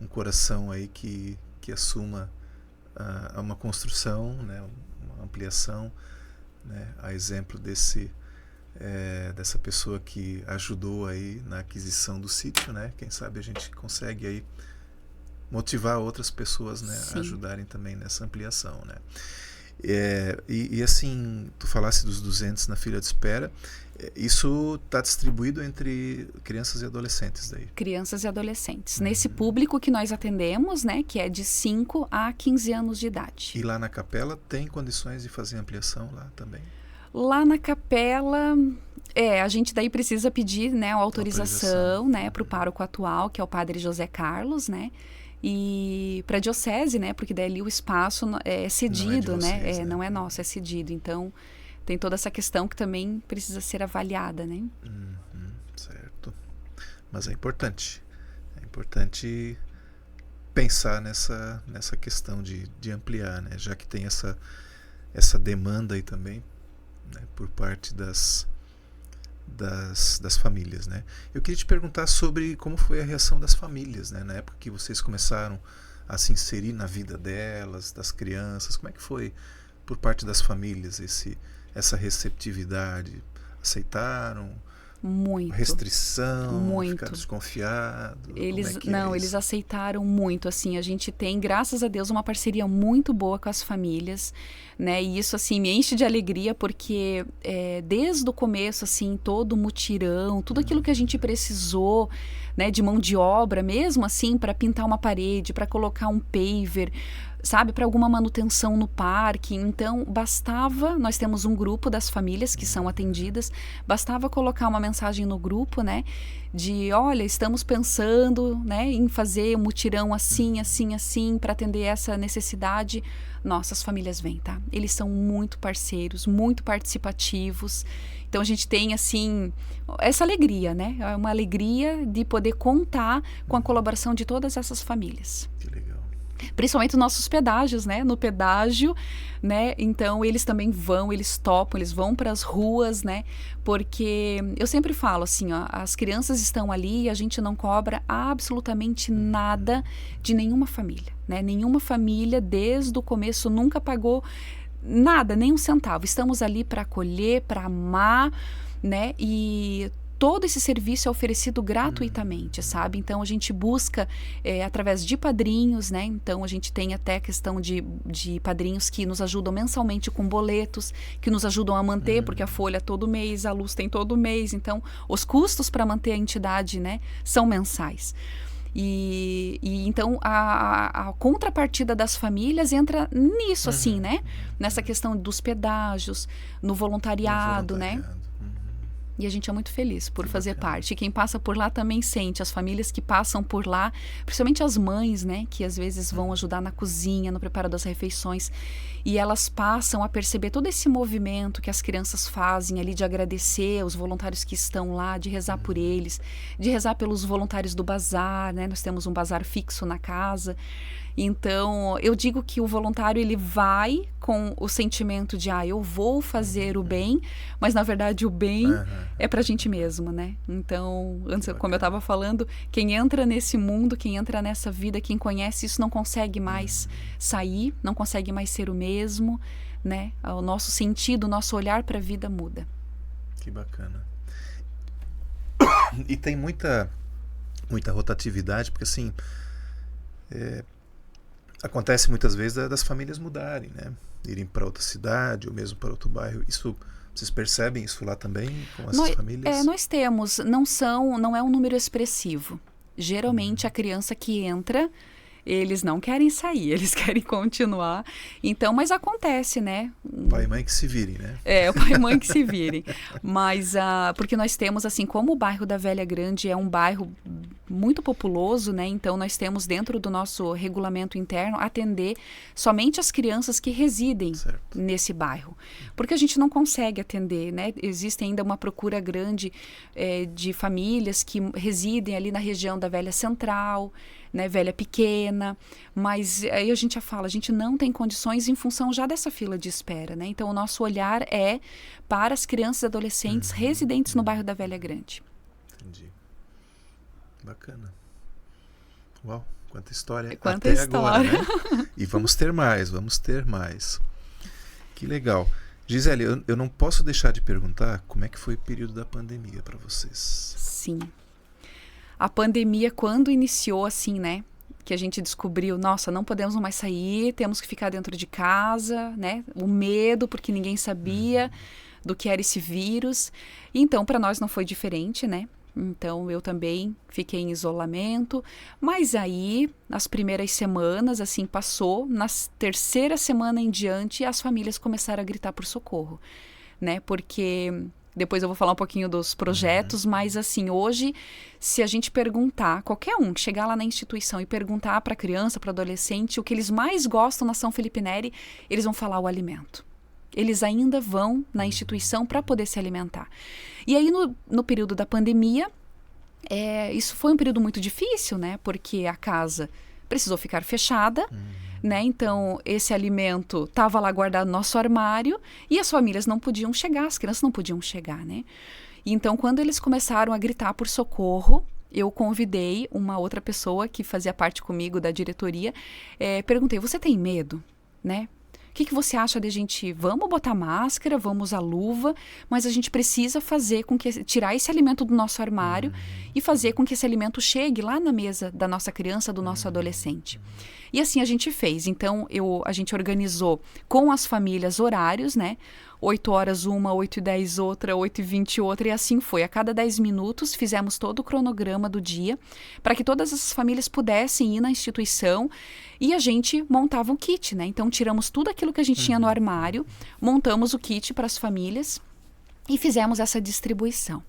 coração aí que assuma uma construção, né, uma ampliação, né, a exemplo dessa pessoa que ajudou aí na aquisição do sítio, né? Quem sabe a gente consegue aí motivar outras pessoas, né, a ajudarem também nessa ampliação, né? E assim, tu falasse dos 200 na fila de espera, isso está distribuído entre crianças e adolescentes daí? Crianças e adolescentes. Nesse público que nós atendemos, né, que é de 5 a 15 anos de idade. E lá na capela tem condições de fazer ampliação lá também? Lá na capela, a gente daí precisa pedir, né, a autorização, né, para o pároco atual, que é o padre José Carlos, né? E para a diocese, né? Porque daí ali o espaço é cedido, né? Não é nosso, é cedido. Então, tem toda essa questão que também precisa ser avaliada, né? Certo. Mas é importante. É importante pensar nessa questão de ampliar, né? Já que tem essa demanda aí também, né? Por parte das famílias, né? Eu queria te perguntar sobre como foi a reação das famílias, né? Na época que vocês começaram a se inserir na vida delas, das crianças, como é que foi por parte das famílias essa receptividade? Aceitaram? Muito. Restrição? Muito. Ficaram desconfiados? Eles aceitaram muito, assim, a gente tem, graças a Deus, uma parceria muito boa com as famílias, né, e isso, assim, me enche de alegria, porque desde o começo, assim, todo o mutirão, tudo aquilo que a gente precisou, né, de mão de obra, mesmo assim, para pintar uma parede, para colocar um paver, sabe, para alguma manutenção no parque. Então, bastava, nós temos um grupo das famílias que são atendidas, bastava colocar uma mensagem no grupo, né, de, olha, estamos pensando, né, em fazer um mutirão assim, assim, assim, para atender essa necessidade. Nossas famílias vêm, tá? Eles são muito parceiros, muito participativos. Então, a gente tem, assim, essa alegria, né? É uma alegria de poder contar com a colaboração de todas essas famílias. Que legal. Principalmente os nossos pedágios, né? No pedágio, né? Então, eles também eles topam, eles vão para as ruas, né? Porque eu sempre falo assim, ó, as crianças estão ali e a gente não cobra absolutamente nada de nenhuma família, né? Nenhuma família, desde o começo, nunca pagou nada, nem um centavo. Estamos ali para acolher, para amar, né? E todo esse serviço é oferecido gratuitamente, sabe? Então, a gente busca através de padrinhos, né? Então, a gente tem até a questão de padrinhos que nos ajudam mensalmente com boletos, que nos ajudam a manter, porque a folha é todo mês, a luz tem todo mês. Então, os custos para manter a entidade, né, são mensais. E então a contrapartida das famílias entra nisso, assim, né? Nessa questão dos pedágios, no voluntariado, né? E a gente é muito feliz por fazer parte. E quem passa por lá também sente. As famílias que passam por lá, principalmente as mães, né? Que às vezes vão ajudar na cozinha, no preparo das refeições. E elas passam a perceber todo esse movimento que as crianças fazem ali de agradecer os voluntários que estão lá, de rezar por eles, de rezar pelos voluntários do bazar, né? Nós temos um bazar fixo na casa. Então, eu digo que o voluntário, ele vai com o sentimento de, eu vou fazer o bem, mas na verdade o bem é pra gente mesmo, né? Então, antes, como eu estava falando, quem entra nesse mundo, quem entra nessa vida, quem conhece isso não consegue mais sair, não consegue mais ser o mesmo, né? O nosso sentido, o nosso olhar para a vida muda. Que bacana. E tem muita rotatividade, porque assim, acontece muitas vezes das famílias mudarem, né? Irem para outra cidade ou mesmo para outro bairro. Isso, vocês percebem isso lá também com essas famílias? Nós temos, não é um número expressivo. Geralmente a criança que entra, eles não querem sair, eles querem continuar. Então, mas acontece, né? Pai e mãe que se virem, né? O pai e mãe que se virem. Mas, porque nós temos, assim, como o bairro da Velha Grande é um bairro muito populoso, né? Então, nós temos dentro do nosso regulamento interno atender somente as crianças que residem nesse bairro. Porque a gente não consegue atender, né? Existe ainda uma procura grande de famílias que residem ali na região da Velha Central, né, Velha Pequena. pena, mas aí a gente já fala, a gente não tem condições em função já dessa fila de espera, né? Então o nosso olhar é para as crianças e adolescentes residentes no bairro da Velha Grande. Entendi. Bacana. Uau, quanta história Quanta até história. agora, né? E vamos ter mais. Que legal. Gisele, eu não posso deixar de perguntar como é que foi o período da pandemia para vocês. Sim. A pandemia, quando iniciou, assim, né? Que a gente descobriu, nossa, não podemos mais sair, temos que ficar dentro de casa, né? O medo, porque ninguém sabia do que era esse vírus. Então, para nós não foi diferente, né? Então, eu também fiquei em isolamento. Mas aí, nas primeiras semanas, assim, passou. Na terceira semana em diante, as famílias começaram a gritar por socorro, né? Porque depois eu vou falar um pouquinho dos projetos, mas assim, hoje, se a gente perguntar, qualquer um que chegar lá na instituição e perguntar para a criança, para o adolescente, o que eles mais gostam na São Felipe Neri, eles vão falar o alimento. Eles ainda vão na instituição para poder se alimentar. E aí, no período da pandemia, isso foi um período muito difícil, né? Porque a casa precisou ficar fechada, né? Então, esse alimento estava lá guardado no nosso armário e as famílias não podiam chegar, as crianças não podiam chegar, né? Então, quando eles começaram a gritar por socorro, eu convidei uma outra pessoa que fazia parte comigo da diretoria, perguntei, você tem medo, né? O que você acha de a gente, vamos botar máscara, vamos usar luva, mas a gente precisa fazer com que, tirar esse alimento do nosso armário e fazer com que esse alimento chegue lá na mesa da nossa criança, do nosso adolescente. E assim a gente fez. Então, a gente organizou com as famílias horários, né? 8 horas uma, 8h10 outra, 8h20 outra, e assim foi. A cada 10 minutos fizemos todo o cronograma do dia para que todas essas famílias pudessem ir na instituição e a gente montava um kit, né? Então, tiramos tudo aquilo que a gente tinha no armário, montamos o kit para as famílias e fizemos essa distribuição.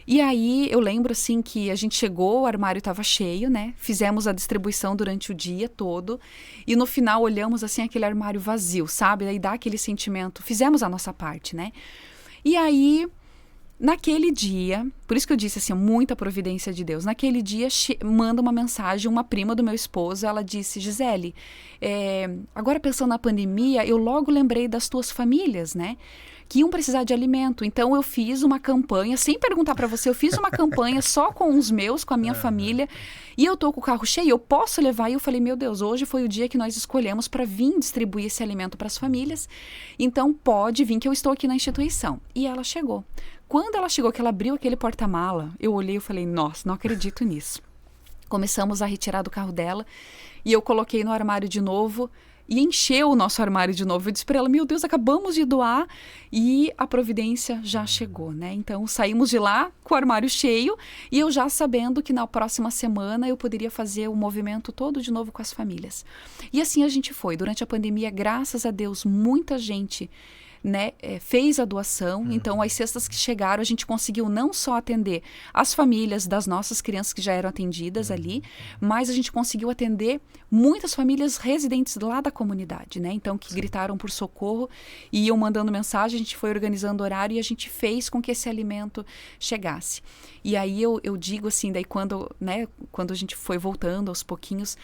E aí, eu lembro, assim, que a gente chegou, o armário estava cheio, né? Fizemos a distribuição durante o dia todo. E no final, olhamos, assim, aquele armário vazio, sabe? Aí dá aquele sentimento, fizemos a nossa parte, né? E aí, naquele dia, por isso que eu disse, assim, muita providência de Deus. Naquele dia, manda uma mensagem, uma prima do meu esposo, ela disse, Gisele, agora pensando na pandemia, eu logo lembrei das tuas famílias, né? Que iam precisar de alimento. Então, eu fiz uma campanha, sem perguntar para você, eu fiz uma campanha só com os meus, com a minha família, e eu tô com o carro cheio, eu posso levar? E eu falei, meu Deus, hoje foi o dia que nós escolhemos para vir distribuir esse alimento para as famílias, então pode vir que eu estou aqui na instituição. E ela chegou. Quando ela chegou, que ela abriu aquele porta-mala, eu olhei e falei, nossa, não acredito nisso. Começamos a retirar do carro dela, e eu coloquei no armário de novo, e encheu o nosso armário de novo. Eu disse para ela, meu Deus, acabamos de doar e a providência já chegou, né? Então, saímos de lá com o armário cheio e eu já sabendo que na próxima semana eu poderia fazer o movimento todo de novo com as famílias. E assim a gente foi. Durante a pandemia, graças a Deus, muita gente, né, fez a doação. Então, as cestas que chegaram, a gente conseguiu não só atender as famílias das nossas crianças que já eram atendidas ali, mas a gente conseguiu atender muitas famílias residentes lá da comunidade, né? Então, que gritaram por socorro e iam mandando mensagem, a gente foi organizando horário e a gente fez com que esse alimento chegasse. E aí eu digo assim, daí quando a gente foi voltando aos pouquinhos,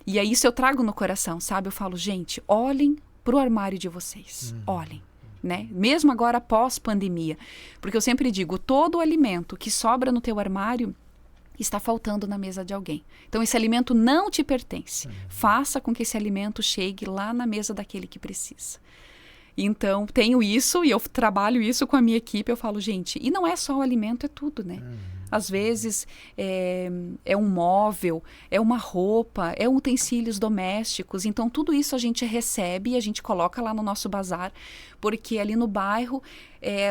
e aí isso eu trago no coração, sabe? Eu falo, gente, olhem pro armário de vocês, olhem. Né? Mesmo agora após pandemia, porque eu sempre digo, todo o alimento que sobra no teu armário está faltando na mesa de alguém. Então esse alimento não te pertence. Faça com que esse alimento chegue lá na mesa daquele que precisa. Então tenho isso e eu trabalho isso com a minha equipe, eu falo, gente, e não é só o alimento, é tudo, né? Às vezes é um móvel, é uma roupa, é utensílios domésticos. Então, tudo isso a gente recebe e a gente coloca lá no nosso bazar, porque ali no bairro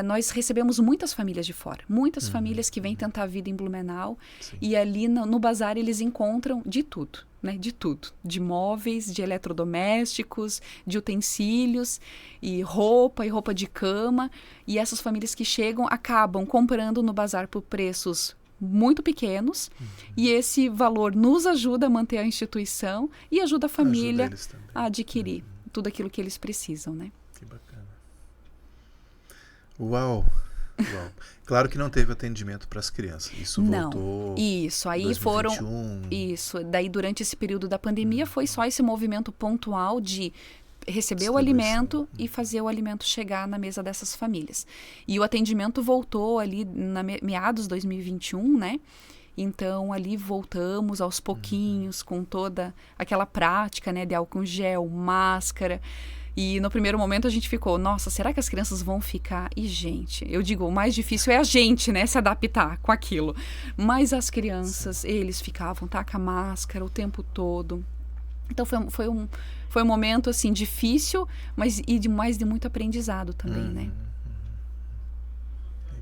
nós recebemos muitas famílias de fora. Muitas famílias que vêm tentar a vida em Blumenau. Sim. E ali no bazar eles encontram de tudo, né? De tudo. De móveis, de eletrodomésticos, de utensílios, e roupa de cama. E essas famílias que chegam acabam comprando no bazar por preços muito pequenos, e esse valor nos ajuda a manter a instituição e ajuda a família a adquirir tudo aquilo que eles precisam, né? Que bacana. Uau! Uau. Claro que não teve atendimento para as crianças. Isso voltou. Isso, aí 2021. Isso, daí durante esse período da pandemia foi só esse movimento pontual de receber o Distribuição. alimento e fazer o alimento chegar na mesa dessas famílias. E o atendimento voltou ali na meados de 2021, né? Então, ali voltamos aos pouquinhos, com toda aquela prática, né, de álcool em gel, máscara. E no primeiro momento a gente ficou, nossa, será que as crianças vão ficar? E, gente, eu digo, o mais difícil é a gente, né, se adaptar com aquilo. Mas as crianças, eles ficavam, tá, com a máscara o tempo todo. Então, foi um momento, assim, difícil, mas de muito aprendizado também, né?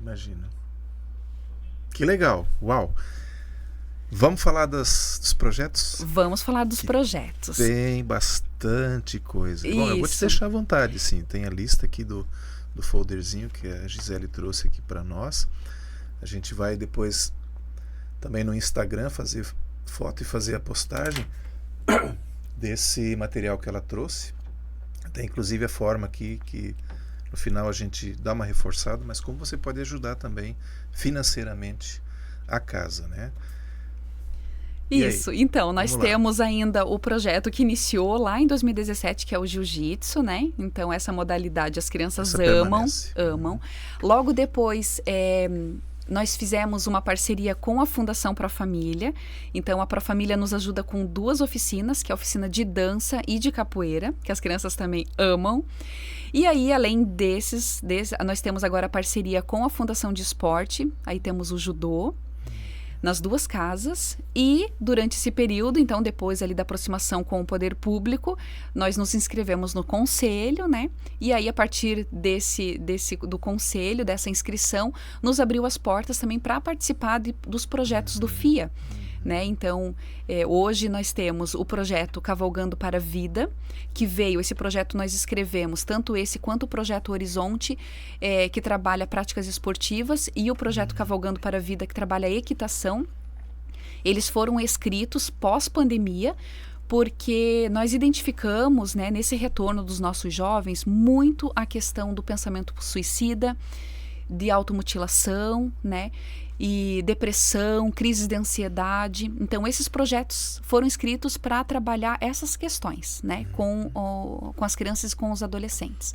Imagina. Que legal, uau. Vamos falar dos projetos? Vamos falar dos projetos. Tem bastante coisa. Isso. Bom, eu vou te deixar à vontade, sim. Tem a lista aqui do folderzinho que a Gisele trouxe aqui para nós. A gente vai depois também no Instagram fazer foto e fazer a postagem desse material que ela trouxe. Tem inclusive a forma aqui que no final a gente dá uma reforçada, mas como você pode ajudar também financeiramente a casa, né? Isso, então, nós temos ainda o projeto que iniciou lá em 2017, que é o Jiu-Jitsu, né? Então, essa modalidade as crianças amam. Logo depois, nós fizemos uma parceria com a Fundação Pro Família. Então, a Pro Família nos ajuda com 2 oficinas, que é a oficina de dança e de capoeira, que as crianças também amam. E aí, além desses, nós temos agora a parceria com a Fundação de Esporte, aí temos o judô, nas 2 casas, e durante esse período, então depois ali da aproximação com o poder público, nós nos inscrevemos no conselho, né? E aí a partir do conselho, dessa inscrição, nos abriu as portas também para participar dos projetos do FIA, né? Então, hoje nós temos o projeto Cavalgando para a Vida, que veio, esse projeto nós escrevemos, tanto esse quanto o projeto Horizonte, que trabalha práticas esportivas, e o projeto Cavalgando para a Vida, que trabalha a equitação. Eles foram escritos pós-pandemia, porque nós identificamos, né, nesse retorno dos nossos jovens, muito a questão do pensamento suicida, de automutilação, né? E depressão, crises de ansiedade. Então, esses projetos foram escritos para trabalhar essas questões, né? Com as crianças e com os adolescentes.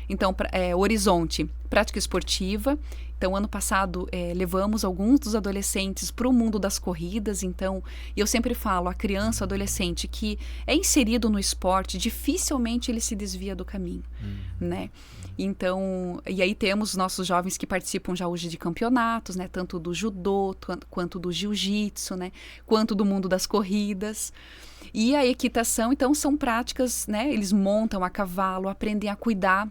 Então, Horizonte, prática esportiva. Então, ano passado, levamos alguns dos adolescentes para o mundo das corridas. Então, eu sempre falo, a criança, o adolescente que é inserido no esporte, dificilmente ele se desvia do caminho, né? Então, e aí temos nossos jovens que participam já hoje de campeonatos, né? Tanto do judô, quanto do jiu-jitsu, né? Quanto do mundo das corridas. E a equitação, então, são práticas, né? Eles montam a cavalo, aprendem a cuidar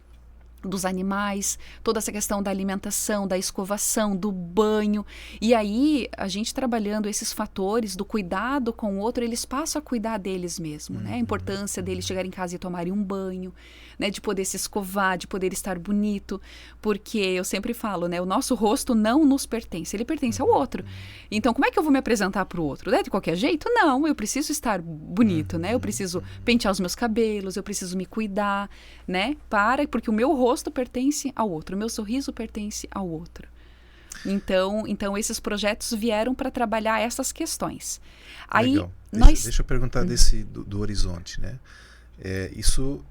dos animais, toda essa questão da alimentação, da escovação, do banho. E aí, a gente trabalhando esses fatores do cuidado com o outro, eles passam a cuidar deles mesmo, né? A importância deles chegarem em casa e tomarem um banho, né? De poder se escovar, de poder estar bonito, porque eu sempre falo, né? O nosso rosto não nos pertence, ele pertence ao outro. Então, como é que eu vou me apresentar para o outro? Né? De qualquer jeito? Não, eu preciso estar bonito, né? Eu preciso pentear os meus cabelos, eu preciso me cuidar, né? Porque o meu rosto pertence ao outro, o meu sorriso pertence ao outro. Então esses projetos vieram para trabalhar essas questões. Aí, legal. Deixa eu perguntar do Horizonte, né? Isso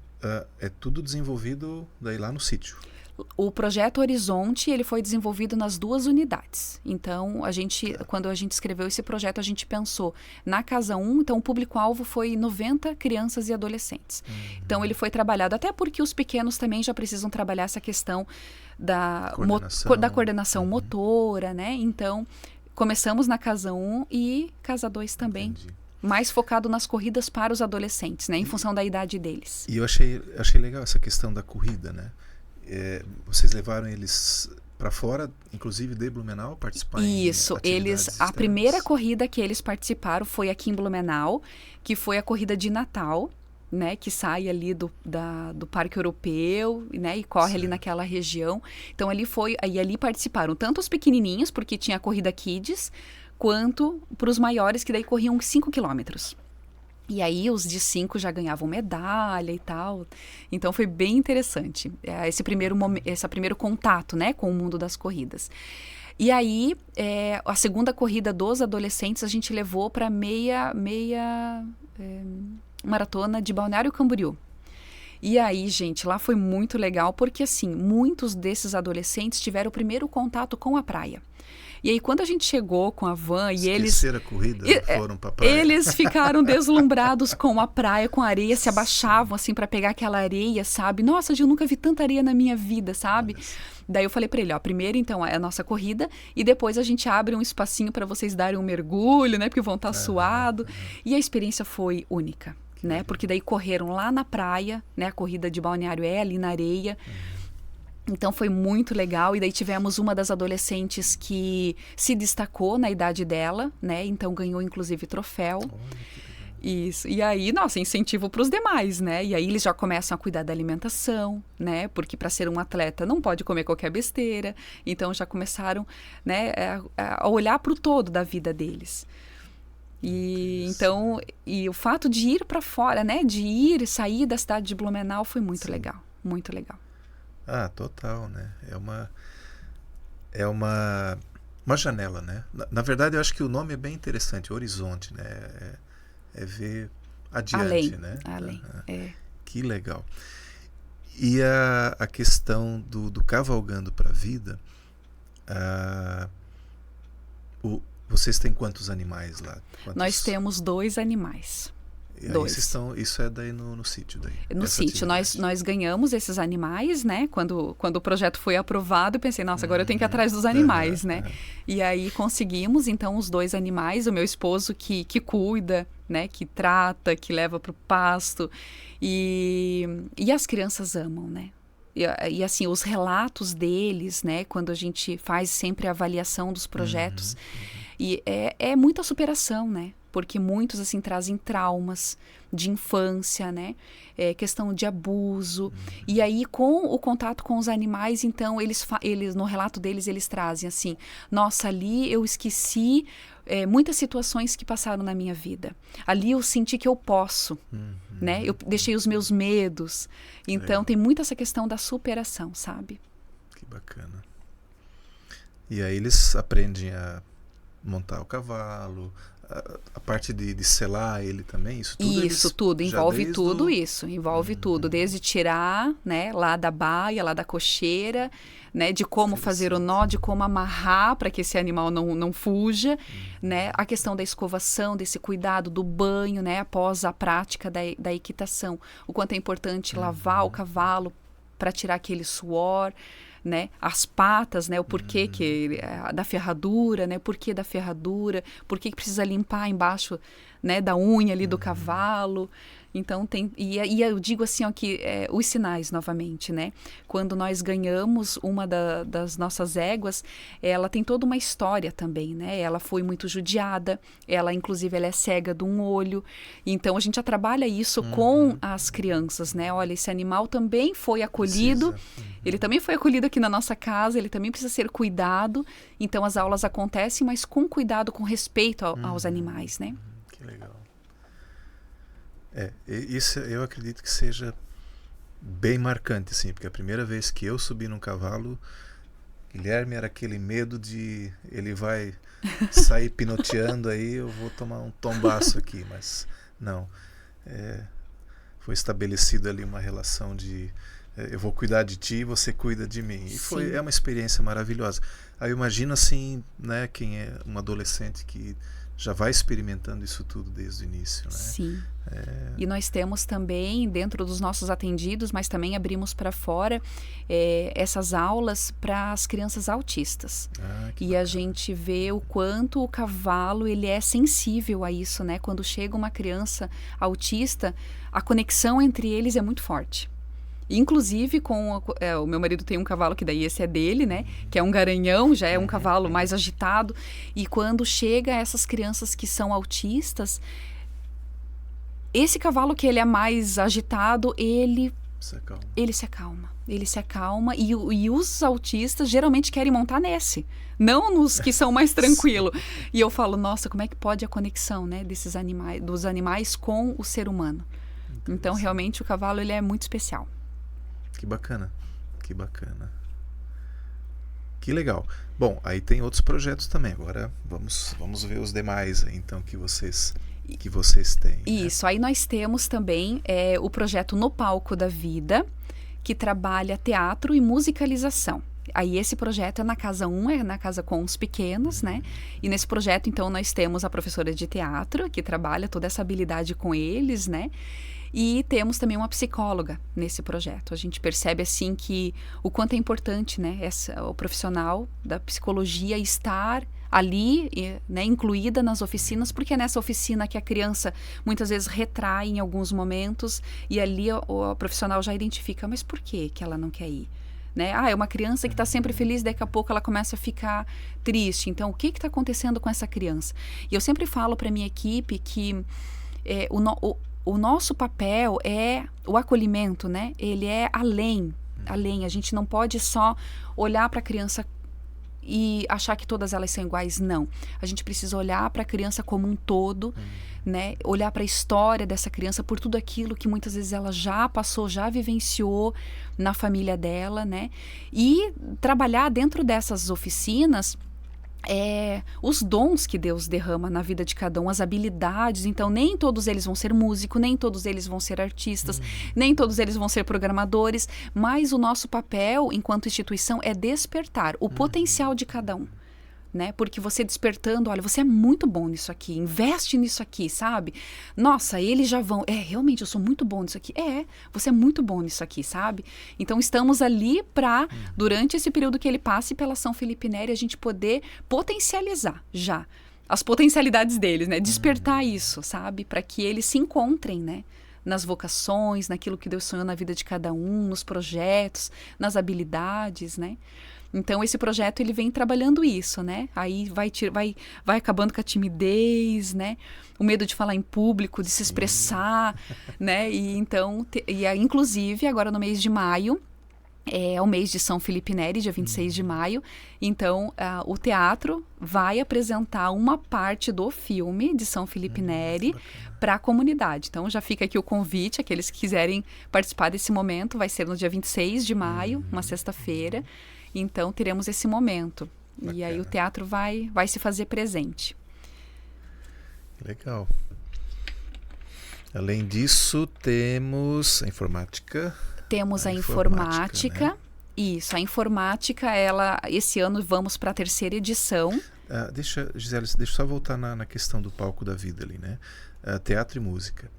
é tudo desenvolvido daí lá no sítio. O projeto Horizonte, ele foi desenvolvido nas 2 unidades. Então, quando a gente escreveu esse projeto, a gente pensou na Casa 1, então o público-alvo foi 90 crianças e adolescentes. Então, ele foi trabalhado, até porque os pequenos também já precisam trabalhar essa questão da coordenação motora, né? Então, começamos na Casa 1 e Casa 2 também. Entendi. Mais focado nas corridas para os adolescentes, né? Em função da idade deles. E eu achei legal essa questão da corrida, né? Vocês levaram eles para fora, inclusive de Blumenau, participar Isso, a primeira corrida que eles participaram foi aqui em Blumenau, que foi a corrida de Natal, né, que sai ali do Parque Europeu, né, e corre ali naquela região. Então ali participaram tanto os pequenininhos, porque tinha a corrida Kids, quanto para os maiores, que daí corriam 5 quilômetros. E aí os de 5 já ganhavam medalha e tal. Então foi bem interessante esse primeiro contato, né, com o mundo das corridas. E aí a segunda corrida dos adolescentes a gente levou para meia maratona de Balneário Camboriú. E aí, gente, lá foi muito legal porque, assim, muitos desses adolescentes tiveram o primeiro contato com a praia. E aí, quando a gente chegou com a van e eles... Esqueceram a corrida, foram pra praia. Eles ficaram deslumbrados com a praia, com a areia, se abaixavam, assim, para pegar aquela areia, sabe? Nossa, Gil, nunca vi tanta areia na minha vida, sabe? Daí eu falei para ele, ó, primeiro, então, é a nossa corrida e depois a gente abre um espacinho para vocês darem um mergulho, né? Porque vão estar suado. E a experiência foi única, né? Porque daí correram lá na praia, né? A corrida de Balneário é ali na areia. Então foi muito legal, e daí tivemos uma das adolescentes que se destacou na idade dela, né? Então ganhou inclusive troféu. Isso. E aí, nossa, incentivo para os demais, né? E aí eles já começam a cuidar da alimentação, né? Porque para ser um atleta não pode comer qualquer besteira. Então já começaram, né, a olhar para o todo da vida deles. E então, e o fato de ir para fora, né? De sair da cidade de Blumenau foi muito legal, muito legal. Ah, total, né? É uma janela, né? Na verdade, eu acho que o nome é bem interessante, Horizonte, né? É ver adiante, além, né? Além, Que legal. E a questão do cavalgando para a vida, vocês têm quantos animais lá? Nós temos 2 animais. E aí isso é daí no sítio daí? No sítio, nós ganhamos esses animais, né? Quando o projeto foi aprovado, eu pensei, nossa, agora eu tenho que ir atrás dos animais, né? E aí conseguimos, então, os 2 animais, o meu esposo que cuida, né? Que trata, que leva para o pasto. E as crianças amam, né? E assim, os relatos deles, né? Quando a gente faz sempre a avaliação dos projetos, e é muita superação, né? Porque muitos, assim, trazem traumas de infância, né? Questão de abuso. E aí, com o contato com os animais, então, eles no relato deles, eles trazem assim, nossa, ali eu esqueci muitas situações que passaram na minha vida. Ali eu senti que eu posso, né? Eu deixei os meus medos. Então, tem muito essa questão da superação, sabe? Que bacana. E aí eles aprendem a montar o cavalo, a parte de selar ele também, isso tudo? Envolve tudo isso, envolve tudo, desde tirar, né, lá da baia, lá da cocheira, né, de como fazer o nó, de como amarrar para que esse animal não fuja, né, a questão da escovação, desse cuidado do banho, né, após a prática da equitação, o quanto é importante lavar o cavalo para tirar aquele suor, né, as patas, né, o porquê da ferradura, né, porquê da ferradura, porquê que precisa limpar embaixo, né, da unha ali do cavalo. Então tem, e eu digo assim, ó, que os sinais novamente, né, quando nós ganhamos uma das nossas éguas, ela tem toda uma história também, né, ela foi muito judiada, ela inclusive ela é cega de um olho, então a gente já trabalha isso com as crianças, né, olha, esse animal também foi acolhido, ele também foi acolhido aqui na nossa casa, ele também precisa ser cuidado, então as aulas acontecem, mas com cuidado, com respeito aos animais, né. Que legal. Isso eu acredito que seja bem marcante, assim, porque a primeira vez que eu subi num cavalo, Guilherme, era aquele medo de ele vai sair pinoteando aí, eu vou tomar um tombaço aqui, mas não. Foi estabelecido ali uma relação de eu vou cuidar de ti, você cuida de mim. E é uma experiência maravilhosa. Aí eu imagino assim, né, quem é um adolescente que já vai experimentando isso tudo desde o início, né? Sim. E nós temos também, dentro dos nossos atendidos, mas também abrimos para fora essas aulas para as crianças autistas. E a gente vê o quanto o cavalo ele é sensível a isso, né? Quando chega uma criança autista, a conexão entre eles é muito forte. Inclusive o meu marido tem um cavalo que daí esse é dele, né? Que é um garanhão, já é um cavalo mais agitado. E quando chega essas crianças que são autistas, esse cavalo que ele é mais agitado, ele Ele se acalma. Ele se acalma e os autistas geralmente querem montar nesse, não nos que são mais tranquilos. E eu falo, nossa, como é que pode a conexão, né, dos animais com o ser humano? Então, realmente, o cavalo ele é muito especial. Que bacana, que bacana. Que legal. Bom, aí tem outros projetos também. Agora vamos ver os demais, então, que vocês têm. Isso, né? Aí nós temos também o projeto No Palco da Vida, que trabalha teatro e musicalização. Aí esse projeto é na Casa 1, é na Casa com os Pequenos, né? E nesse projeto, então, nós temos a professora de teatro, que trabalha toda essa habilidade com eles, né? E temos também uma psicóloga nesse projeto. A gente percebe, assim, que o quanto é importante, né? O profissional da psicologia estar ali, né, incluída nas oficinas, porque é nessa oficina que a criança muitas vezes retrai em alguns momentos e ali o profissional já identifica, mas por que ela não quer ir? Né? É uma criança que está sempre feliz, daqui a pouco ela começa a ficar triste. Então, o que está acontecendo com essa criança? E eu sempre falo para a minha equipe que o nosso papel é o acolhimento, né? Ele é além. A gente não pode só olhar para a criança e achar que todas elas são iguais, não. A gente precisa olhar para a criança como um todo, né? Olhar para a história dessa criança, por tudo aquilo que muitas vezes ela já passou, já vivenciou na família dela, né? E trabalhar dentro dessas oficinas os dons que Deus derrama na vida de cada um, as habilidades. Então, nem todos eles vão ser músicos, nem todos eles vão ser artistas, nem todos eles vão ser programadores, mas o nosso papel, enquanto instituição, é despertar o potencial de cada um. Né? Porque você despertando, olha, você é muito bom nisso aqui, investe nisso aqui, sabe? Nossa, eles já vão, realmente eu sou muito bom nisso aqui. Você é muito bom nisso aqui, sabe? Então estamos ali para, durante esse período que ele passe pela São Felipe Neri, a gente poder potencializar já as potencialidades deles, né? Despertar isso, sabe? Para que eles se encontrem, né? Nas vocações, naquilo que Deus sonhou na vida de cada um, nos projetos, nas habilidades, né? Então, esse projeto, ele vem trabalhando isso, né? Aí vai acabando com a timidez, né? O medo de falar em público, de se expressar, né? E então, inclusive, agora no mês de maio, é o mês de São Felipe Neri, dia 26 de maio. Então, o teatro vai apresentar uma parte do filme de São Felipe Neri para a comunidade. Então, já fica aqui o convite, aqueles que quiserem participar desse momento, vai ser no dia 26 de maio, uma sexta-feira. Então, teremos esse momento. Bacana. E aí o teatro vai se fazer presente. Legal. Além disso, temos a informática. Temos a informática. Né? Isso, a informática, esse ano vamos para a terceira edição. Gisele, deixa eu só voltar na questão do palco da vida ali, né? Teatro e música.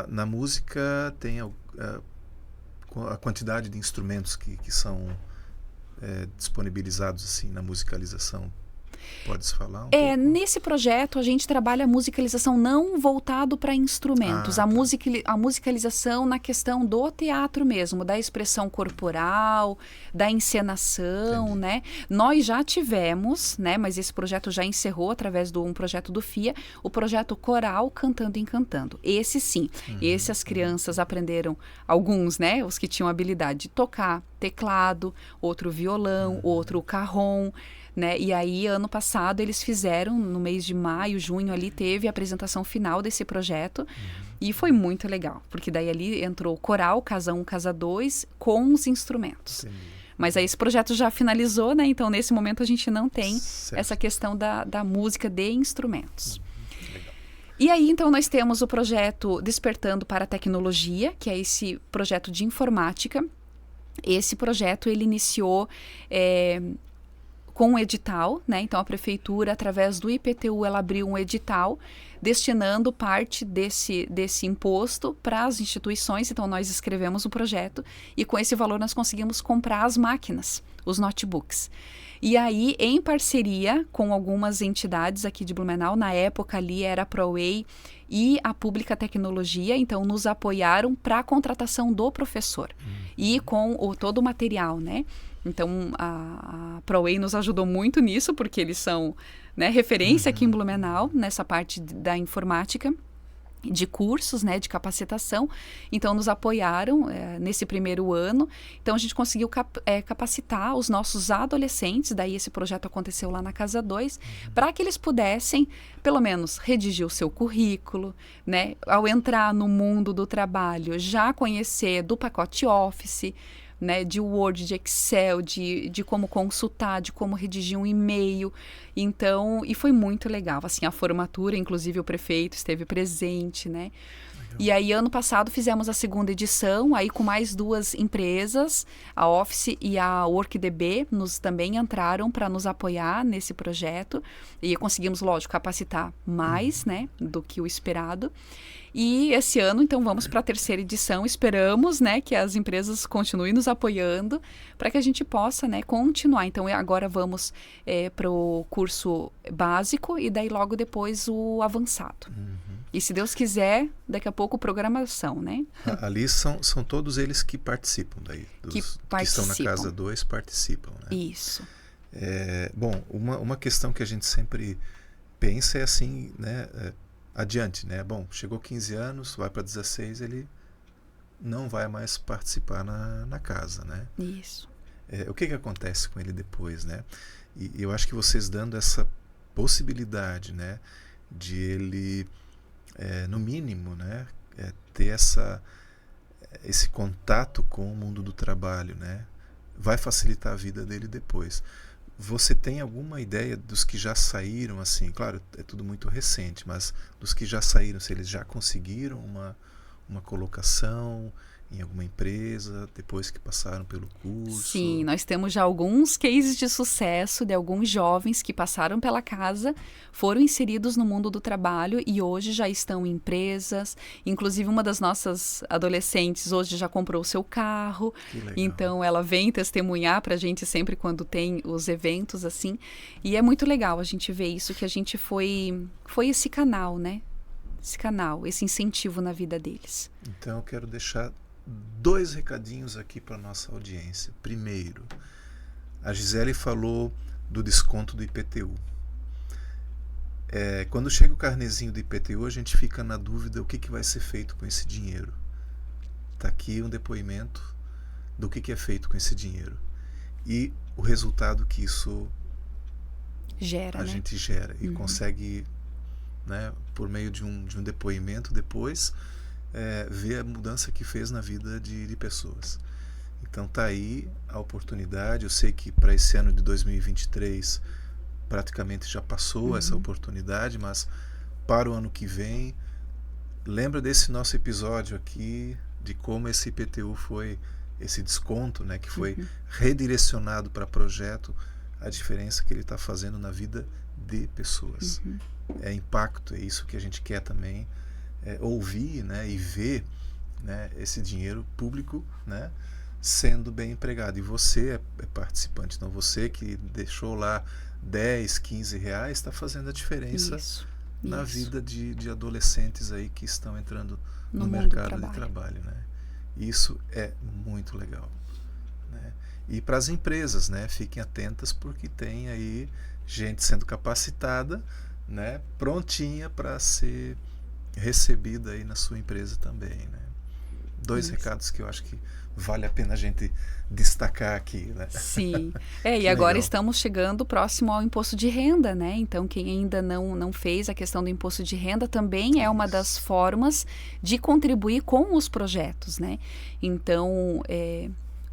Na música tem a quantidade de instrumentos que são disponibilizados assim na musicalização. Pode-se falar pouco? Nesse projeto a gente trabalha a musicalização não voltado para instrumentos, a musicalização na questão do teatro mesmo, da expressão corporal, da encenação, né? Nós já tivemos, né, mas esse projeto já encerrou através de um projeto do FIA, o projeto Coral Cantando e Encantando. Esse sim, esse as crianças aprenderam, alguns, né, os que tinham habilidade de tocar teclado, outro violão, outro carrom, né? E aí, ano passado, eles fizeram, no mês de maio, junho, ali teve a apresentação final desse projeto. E foi muito legal, porque daí ali entrou o coral, Casa 1, Casa 2, com os instrumentos. Entendi. Mas aí esse projeto já finalizou, né? Então, nesse momento, a gente não tem essa questão da música de instrumentos. Legal. E aí, então, nós temos o projeto Despertando para a Tecnologia, que é esse projeto de informática. Esse projeto, ele iniciou com um edital, né? Então a prefeitura, através do IPTU, ela abriu um edital destinando parte desse imposto para as instituições. Então nós escrevemos o projeto e com esse valor nós conseguimos comprar as máquinas, os notebooks. E aí, em parceria com algumas entidades aqui de Blumenau, na época ali era a ProWay e a Pública Tecnologia, então nos apoiaram para a contratação do professor e com todo o material, né? Então, a ProWay nos ajudou muito nisso, porque eles são, né, referência aqui em Blumenau, nessa parte da informática. de cursos, né, de capacitação. Então, nos apoiaram nesse primeiro ano. Então, a gente conseguiu capacitar os nossos adolescentes, daí esse projeto aconteceu lá na Casa 2, para que eles pudessem, pelo menos, redigir o seu currículo, né, ao entrar no mundo do trabalho, já conhecer do pacote Office, né, de Word, de Excel, de como consultar, de como redigir um e-mail. Então, e foi muito legal, assim, a formatura, inclusive o prefeito esteve presente, né? Legal. E aí, ano passado, fizemos a segunda edição, aí com mais 2 empresas, a Office e a WorkDB, também entraram para nos apoiar nesse projeto, e conseguimos, lógico, capacitar mais, né, do que o esperado. E esse ano, então, vamos para a 3ª edição. Esperamos, né, que as empresas continuem nos apoiando para que a gente possa, né, continuar. Então, agora vamos para o curso básico e daí logo depois o avançado. E se Deus quiser, daqui a pouco programação, né? Ali são todos eles que participam daí. Que estão na Casa 2 participam, né? Isso. Bom, uma questão que a gente sempre pensa é assim, né? Adiante, né? Bom, chegou 15 anos, vai para 16, ele não vai mais participar na casa, né? Isso. O que acontece com ele depois, né? E eu acho que vocês dando essa possibilidade, né, de ele, no mínimo, né, ter esse contato com o mundo do trabalho, né, vai facilitar a vida dele depois. Você tem alguma ideia dos que já saíram, assim, claro, é tudo muito recente, mas dos que já saíram, se eles já conseguiram uma colocação em alguma empresa, depois que passaram pelo curso? Sim, nós temos já alguns cases de sucesso de alguns jovens que passaram pela casa, foram inseridos no mundo do trabalho e hoje já estão em empresas. Inclusive, uma das nossas adolescentes hoje já comprou o seu carro. Que legal. Então, ela vem testemunhar para a gente sempre quando tem os eventos, assim. E é muito legal a gente ver isso, que a gente foi esse canal, né? Esse canal, esse incentivo na vida deles. Então, eu quero deixar 2 recadinhos aqui para nossa audiência. Primeiro, a Gisele falou do desconto do IPTU. Quando chega o carnezinho do IPTU, a gente fica na dúvida o que vai ser feito com esse dinheiro. Está aqui um depoimento do que é feito com esse dinheiro. E o resultado que isso gera, a gente gera. E consegue, né, por meio de um depoimento depois, ver a mudança que fez na vida de pessoas. Então tá aí a oportunidade. Eu sei que para esse ano de 2023 praticamente já passou essa oportunidade, mas para o ano que vem, lembra desse nosso episódio aqui de como esse IPTU foi, esse desconto, né, que foi redirecionado para projeto, a diferença que ele está fazendo na vida de pessoas. É impacto, é isso que a gente quer também, ouvir, né, e ver, né, esse dinheiro público, né, sendo bem empregado. E você é participante, então você que deixou lá 10, 15 reais está fazendo a diferença na vida de adolescentes aí que estão entrando no mercado de trabalho, né? Isso é muito legal, né? E para as empresas, né, fiquem atentas porque tem aí gente sendo capacitada, né, prontinha para ser recebida aí na sua empresa também, né? 2 recados que eu acho que vale a pena a gente destacar aqui, né? Sim. E agora estamos chegando próximo ao imposto de renda, né? Então, quem ainda não fez a questão do imposto de renda também é uma das formas de contribuir com os projetos, né? Então,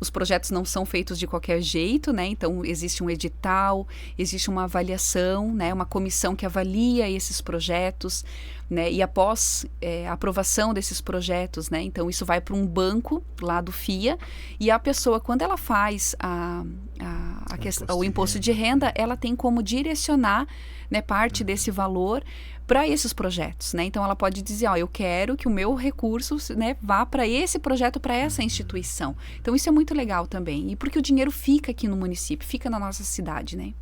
os projetos não são feitos de qualquer jeito, né? Então, existe um edital, existe uma avaliação, né? Uma comissão que avalia esses projetos, né? E após a aprovação desses projetos, né? Então, isso vai para um banco lá do FIA e a pessoa, quando ela faz o imposto de renda, ela tem como direcionar, né, parte desse valor para esses projetos, né? Então ela pode dizer, eu quero que o meu recurso, né, vá para esse projeto, para essa instituição. Então isso é muito legal também, e porque o dinheiro fica aqui no município, fica na nossa cidade, né?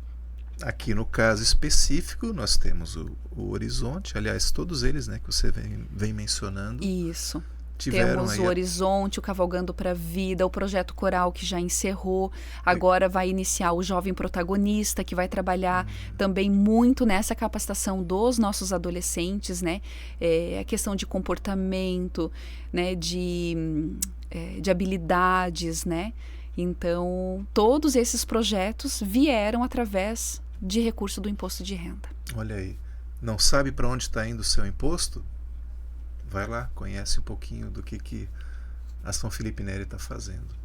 Aqui no caso específico nós temos o Horizonte, aliás todos eles, né, que você vem mencionando. Isso. tiveram Temos aí o Horizonte, o Cavalgando para a Vida, o Projeto Coral que já encerrou. Agora vai iniciar o Jovem Protagonista, que vai trabalhar também muito nessa capacitação dos nossos adolescentes, né? A questão de comportamento, né? De habilidades, né? Então, todos esses projetos vieram através de recurso do imposto de renda. Olha aí. Não sabe para onde está indo o seu imposto? Vai lá, conhece um pouquinho do que a São Felipe Neri está fazendo.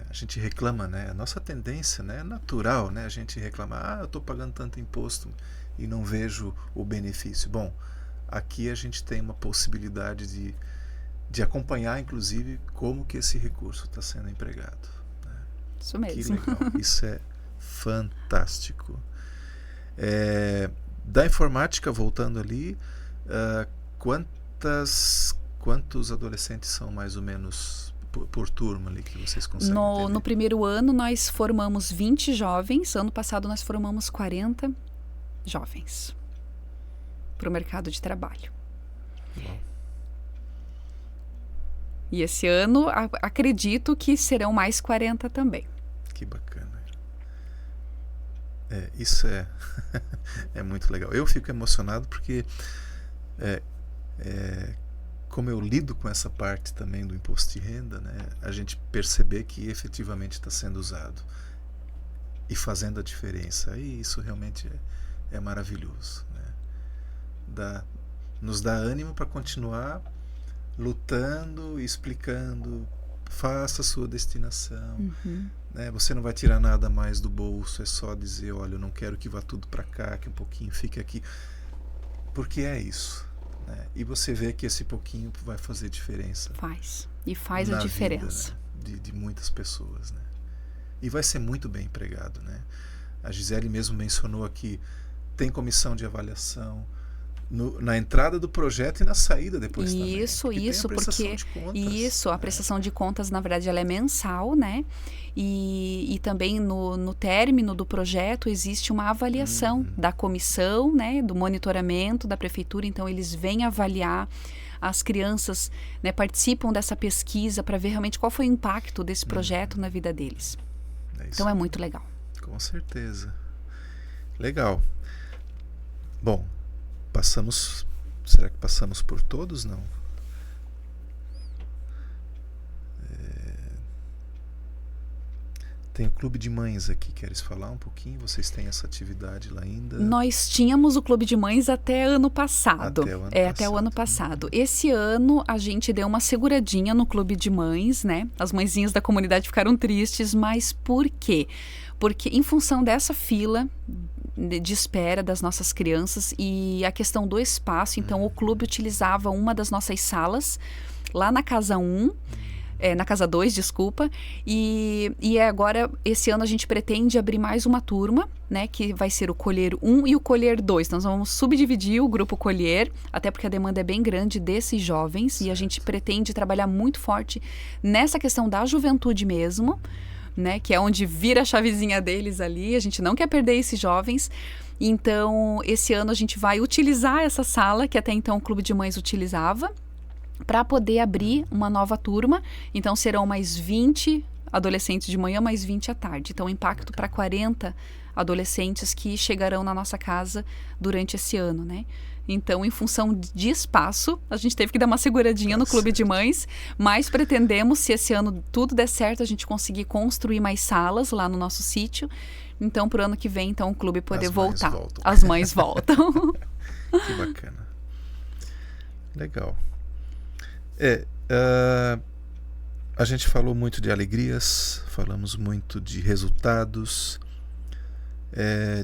A gente reclama, né? A nossa tendência, né? É natural, né? A gente reclama, eu estou pagando tanto imposto e não vejo o benefício. Bom, aqui a gente tem uma possibilidade de acompanhar, inclusive, como que esse recurso está sendo empregado. Né? Isso mesmo. Que legal, isso é fantástico. Da informática, voltando ali, quantos adolescentes são mais ou menos por turma ali que vocês conseguem entender? No primeiro ano nós formamos 20 jovens, ano passado nós formamos 40 jovens para o mercado de trabalho. Bom. E esse ano acredito que serão mais 40 também. Que bacana. Isso é muito legal. Eu fico emocionado porque como eu lido com essa parte também do imposto de renda, né, a gente perceber que efetivamente está sendo usado e fazendo a diferença. E isso realmente é maravilhoso. Né? Nos dá ânimo para continuar lutando, explicando, faça a sua destinação. Né? Você não vai tirar nada mais do bolso, é só dizer, olha, eu não quero que vá tudo para cá, que um pouquinho fique aqui. Porque é isso. Né? E você vê que esse pouquinho vai fazer diferença. Faz a diferença. Vida, né? de muitas pessoas. Né? E vai ser muito bem empregado. Né? A Gisele mesmo mencionou aqui, tem comissão de avaliação, na entrada do projeto e na saída depois também. A prestação de contas, na verdade, ela é mensal, né? E também no término do projeto existe uma avaliação da comissão, né? Do monitoramento da prefeitura, então eles vêm avaliar as crianças, né, participam dessa pesquisa para ver realmente qual foi o impacto desse projeto na vida deles. Então é muito legal. Com certeza. Legal. Bom, será que passamos por todos? Não. Tem o Clube de Mães aqui, queres falar um pouquinho? Vocês têm essa atividade lá ainda? Nós tínhamos o Clube de Mães até ano passado. Até o ano passado. Esse ano a gente deu uma seguradinha no Clube de Mães, né? As mãezinhas da comunidade ficaram tristes, mas por quê? Porque em função dessa fila de espera das nossas crianças e a questão do espaço, então o clube utilizava uma das nossas salas lá na Casa 1, na Casa 2, desculpa, e agora esse ano a gente pretende abrir mais uma turma, né, que vai ser o Colher 1 e o Colher 2. Então nós vamos subdividir o grupo Colher, até porque a demanda é bem grande desses jovens, certo. E a gente pretende trabalhar muito forte nessa questão da juventude mesmo, né, que é onde vira a chavezinha deles ali, a gente não quer perder esses jovens, então esse ano a gente vai utilizar essa sala que até então o Clube de Mães utilizava para poder abrir uma nova turma, então serão mais 20 adolescentes de manhã, mais 20 à tarde, então impacto para 40 adolescentes que chegarão na nossa casa durante esse ano, né? Então, em função de espaço, a gente teve que dar uma seguradinha no Clube de Mães, mas pretendemos, se esse ano tudo der certo, a gente conseguir construir mais salas lá no nosso sítio. Então, para o ano que vem, então, o clube poder voltar. As mães voltam. Que bacana. Legal. A gente falou muito de alegrias, falamos muito de resultados,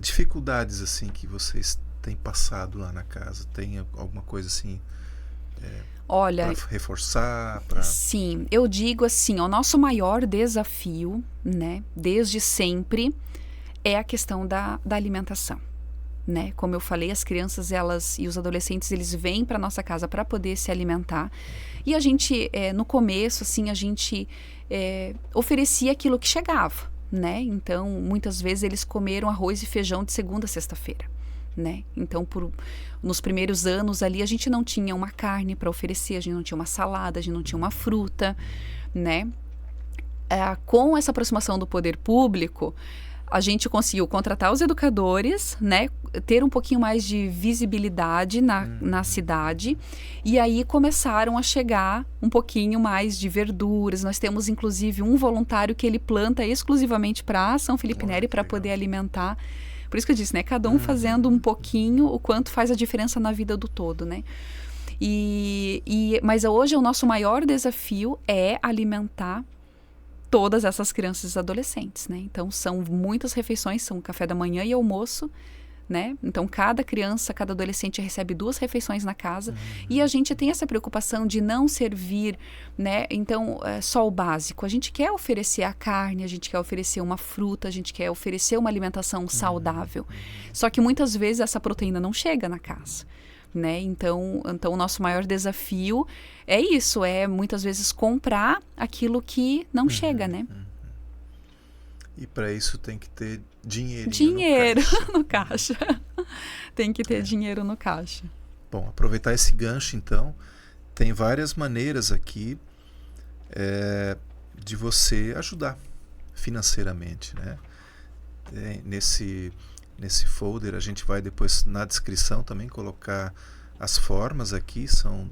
dificuldades assim que vocês têm passado lá na casa. Tem alguma coisa assim para reforçar? Sim, eu digo assim, o nosso maior desafio, né, desde sempre, é a questão da alimentação. Né? Como eu falei, as crianças e os adolescentes, eles vêm para nossa casa para poder se alimentar. E a gente, no começo, assim, a gente oferecia aquilo que chegava, né? Então, muitas vezes eles comeram arroz e feijão de segunda a sexta-feira, né? Então, nos primeiros anos ali, a gente não tinha uma carne para oferecer, a gente não tinha uma salada, a gente não tinha uma fruta, né? Com essa aproximação do poder público, a gente conseguiu contratar os educadores, né? Ter um pouquinho mais de visibilidade na cidade. E aí começaram a chegar um pouquinho mais de verduras. Nós temos, inclusive, um voluntário que ele planta exclusivamente para São Felipe Neri, para poder alimentar. Por isso que eu disse, né? Cada um fazendo um pouquinho, o quanto faz a diferença na vida do todo, né? Mas hoje o nosso maior desafio é alimentar todas essas crianças e adolescentes, né? Então, são muitas refeições, são café da manhã e almoço, né? Então, cada criança, cada adolescente recebe 2 refeições na casa. E a gente tem essa preocupação de não servir, né? Então, só o básico. A gente quer oferecer a carne, a gente quer oferecer uma fruta, a gente quer oferecer uma alimentação saudável. Só que muitas vezes essa proteína não chega na casa, né? Então, o nosso maior desafio é isso, muitas vezes comprar aquilo que não chega, né? E para isso tem que ter dinheiro no caixa. Tem que ter dinheiro no caixa. Bom, aproveitar esse gancho, então, tem várias maneiras aqui de você ajudar financeiramente, né? Nesse folder a gente vai depois na descrição também colocar as formas aqui, são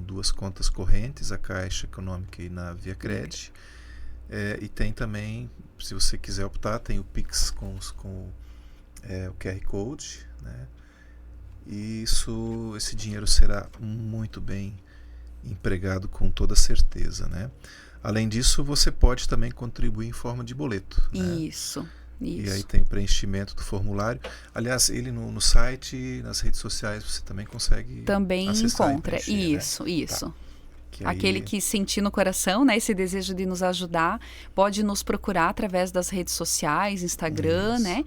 2 contas correntes, a Caixa Econômica e na Via Cred. E tem também, se você quiser optar, tem o Pix com o QR Code, né? E esse dinheiro será muito bem empregado com toda certeza, né? Além disso, você pode também contribuir em forma de boleto, né? Isso. E aí tem o preenchimento do formulário. Aliás, ele no site, nas redes sociais, você também consegue encontra. Isso, né? Isso. Tá. Aquele que sentir no coração, né, esse desejo de nos ajudar, pode nos procurar através das redes sociais, Instagram, né?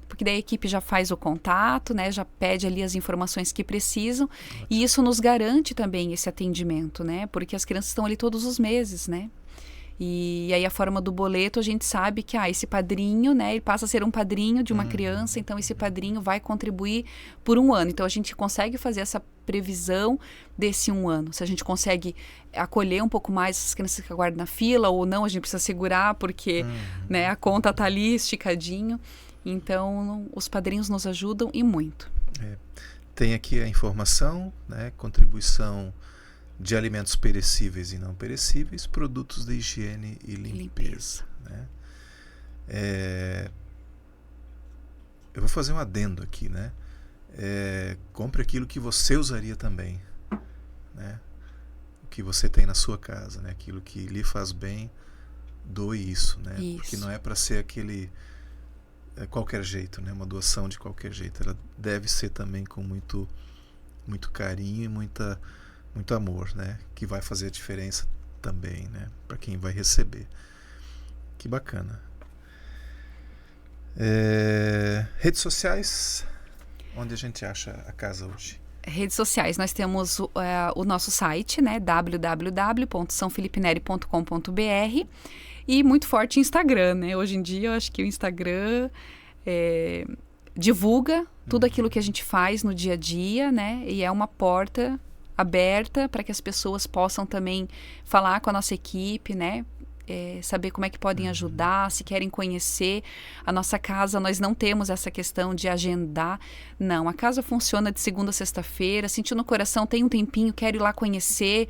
Porque daí a equipe já faz o contato, né? Já pede ali as informações que precisam. E isso nos garante também esse atendimento, né? Porque as crianças estão ali todos os meses, né? E aí a forma do boleto, a gente sabe que esse padrinho, né, ele passa a ser um padrinho de uma criança, então esse padrinho vai contribuir por 1 ano. Então a gente consegue fazer essa previsão desse 1 ano. Se a gente consegue acolher um pouco mais essas crianças que aguardam na fila ou não, a gente precisa segurar porque né, a conta está ali esticadinho. Então os padrinhos nos ajudam e muito. Tem aqui a informação, né, contribuição de alimentos perecíveis e não perecíveis, produtos de higiene e limpeza. Né? Eu vou fazer um adendo aqui, né? Compre aquilo que você usaria também, né? O que você tem na sua casa, né? Aquilo que lhe faz bem, doe isso, né? Porque não é para ser aquele qualquer jeito, né? Uma doação de qualquer jeito. Ela deve ser também com muito, muito carinho e muito amor, né? Que vai fazer a diferença também, né? Para quem vai receber. Que bacana. Redes sociais, onde a gente acha a casa hoje? Redes sociais, nós temos o nosso site, né? www.saofelipeneri.com.br e muito forte Instagram, né? Hoje em dia eu acho que o Instagram divulga tudo aquilo que a gente faz no dia a dia, né? E é uma porta aberta para que as pessoas possam também falar com a nossa equipe, né? Saber como é que podem ajudar, se querem conhecer a nossa casa. Nós não temos essa questão de agendar, não, a casa funciona de segunda a sexta-feira, sentiu no coração, tem um tempinho, quero ir lá conhecer,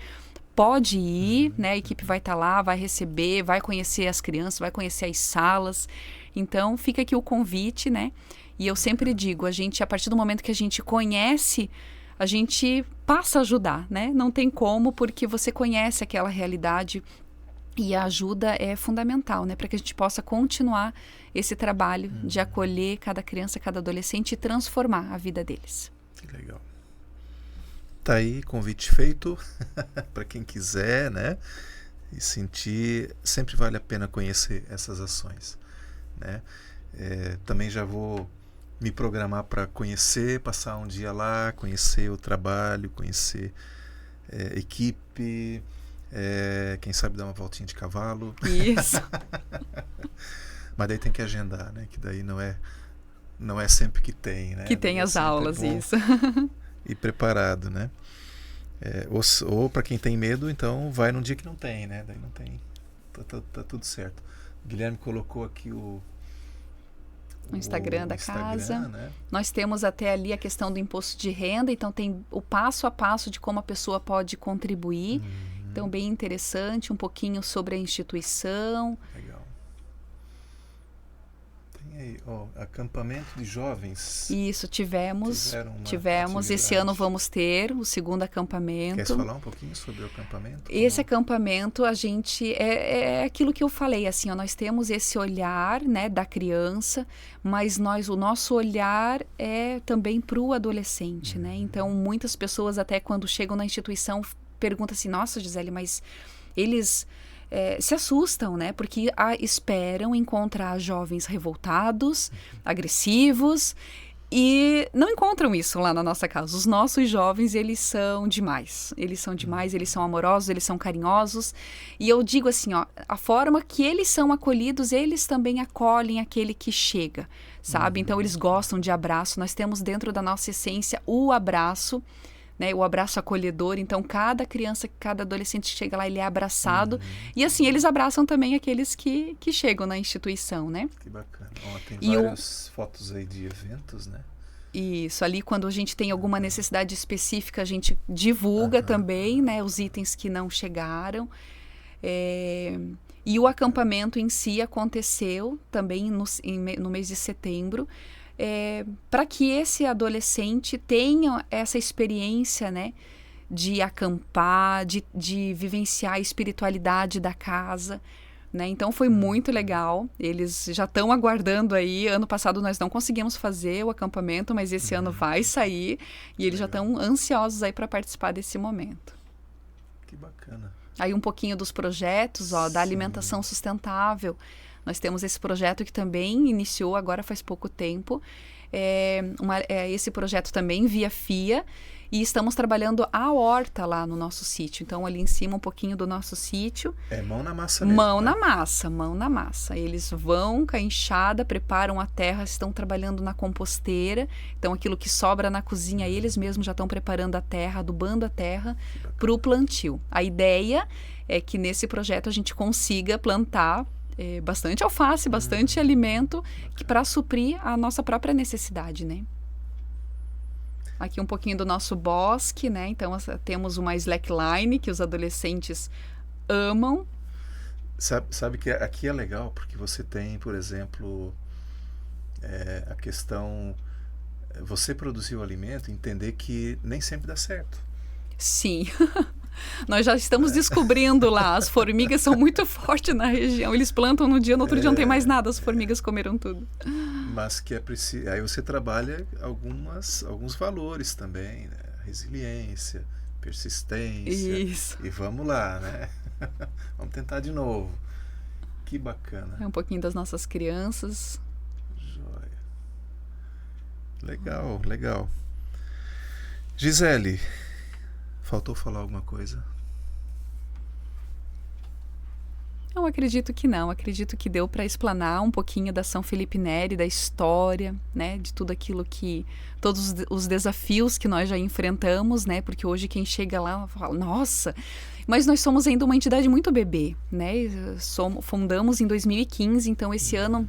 pode ir, né? A equipe vai estar lá, vai receber, vai conhecer as crianças, vai conhecer as salas. Então fica aqui o convite, né? E eu sempre digo, a gente, a partir do momento que a gente conhece, a gente passa a ajudar, né? Não tem como, porque você conhece aquela realidade e a ajuda é fundamental, né? Para que a gente possa continuar esse trabalho de acolher cada criança, cada adolescente e transformar a vida deles. Que legal. Tá aí, convite feito para quem quiser, né? E sentir, sempre vale a pena conhecer essas ações, né? Também já vou me programar para conhecer, passar um dia lá, conhecer o trabalho, conhecer equipe, quem sabe dar uma voltinha de cavalo. Isso. Mas daí tem que agendar, né? Que daí não é não é sempre que tem, né? Que tem as aulas, isso. E preparado, né? Ou para quem tem medo, então vai num dia que não tem, né? Daí não tem. Tá tudo certo. O Guilherme colocou aqui o Instagram da casa. Né? Nós temos até ali a questão do imposto de renda, então tem o passo a passo de como a pessoa pode contribuir. Então, bem interessante, um pouquinho sobre a instituição. Legal. Tem aí, acampamento de jovens. Isso, tivemos. Esse atividade. ano vamos ter o segundo acampamento. Quer falar um pouquinho sobre o acampamento? Esse acampamento, a gente, é aquilo que eu falei, assim, nós temos esse olhar, né, da criança, mas o nosso olhar é também para o adolescente, né? Então, muitas pessoas até quando chegam na instituição perguntam assim, nossa, Gisele, mas eles se assustam, né? Porque esperam encontrar jovens revoltados, agressivos, e não encontram isso lá na nossa casa. Os nossos jovens, eles são demais. Eles são demais, eles são amorosos, eles são carinhosos. E eu digo assim, a forma que eles são acolhidos, eles também acolhem aquele que chega, sabe? Então, eles gostam de abraço. Nós temos dentro da nossa essência o abraço, né, o abraço acolhedor. Então, cada criança, cada adolescente que chega lá, ele é abraçado. E assim, eles abraçam também aqueles que chegam na instituição, né? Que bacana. Tem várias fotos aí de eventos, né? Isso, ali quando a gente tem alguma necessidade específica, a gente divulga também, né, os itens que não chegaram. E o acampamento em si aconteceu também no mês de setembro. Para que esse adolescente tenha essa experiência, né, de acampar, de vivenciar a espiritualidade da casa, né? Então foi muito legal. Eles já estão aguardando aí. Ano passado nós não conseguimos fazer o acampamento, mas esse ano vai sair e eles já estão ansiosos aí para participar desse momento. Que bacana. Aí um pouquinho dos projetos, da alimentação sustentável. Nós temos esse projeto que também iniciou agora faz pouco tempo. Esse projeto também via FIA. E estamos trabalhando a horta lá no nosso sítio. Então, ali em cima, um pouquinho do nosso sítio. Mão na massa mesmo. Mão na massa. Eles vão com a enxada, preparam a terra, estão trabalhando na composteira. Então, aquilo que sobra na cozinha, eles mesmos já estão preparando a terra, adubando a terra para o plantio. A ideia é que nesse projeto a gente consiga plantar bastante alface, bastante alimento para suprir a nossa própria necessidade, né? Aqui um pouquinho do nosso bosque, né? Então, temos uma slackline que os adolescentes amam. Sabe que aqui é legal, porque você tem, por exemplo, a questão... Você produzir o alimento, entender que nem sempre dá certo. Sim. Nós já estamos descobrindo lá. As formigas são muito fortes na região. Eles plantam no dia, no outro dia não tem mais nada. As formigas comeram tudo. Mas que é preciso... Aí você trabalha alguns valores também, né? Resiliência, persistência. Isso. E vamos lá, né? Vamos tentar de novo. Que bacana. Um pouquinho das nossas crianças. Joia. Legal, legal. Gisele, faltou falar alguma coisa? Eu acredito que não. Acredito que deu para explanar um pouquinho da São Felipe Neri, da história, né, de tudo aquilo que... Todos os desafios que nós já enfrentamos, né, porque hoje quem chega lá fala, nossa... Mas nós somos ainda uma entidade muito bebê, né? Fundamos em 2015, então esse ano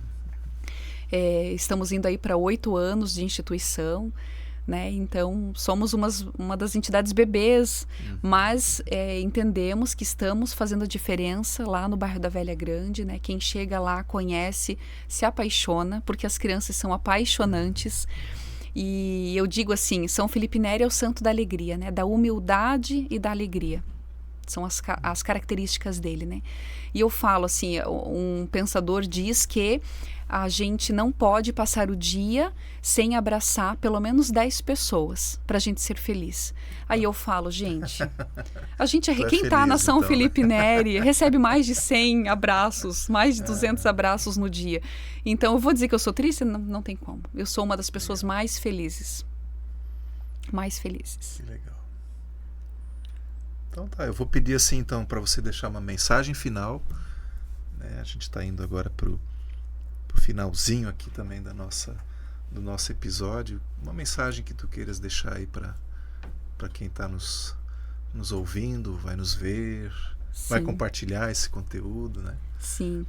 estamos indo aí para 8 anos de instituição, né? Então, somos uma das entidades bebês, mas entendemos que estamos fazendo a diferença lá no bairro da Velha Grande, né? Quem chega lá, conhece, se apaixona, porque as crianças são apaixonantes. E eu digo assim, São Felipe Neri é o santo da alegria, né? Da humildade e da alegria. São as características dele, né? E eu falo assim, um pensador diz que a gente não pode passar o dia sem abraçar pelo menos 10 pessoas para a gente ser feliz. Aí eu falo, gente, quem está na São Felipe Neri recebe mais de 100 abraços, mais de 200 abraços no dia. Então eu vou dizer que eu sou triste? Não tem como. Eu sou uma das pessoas mais felizes. Mais felizes. Que legal. Então tá, eu vou pedir assim então para você deixar uma mensagem final, né? A gente está indo agora pro finalzinho aqui também da nossa do nosso episódio, uma mensagem que tu queiras deixar aí para quem está nos ouvindo, vai nos ver, vai compartilhar esse conteúdo, né? Sim.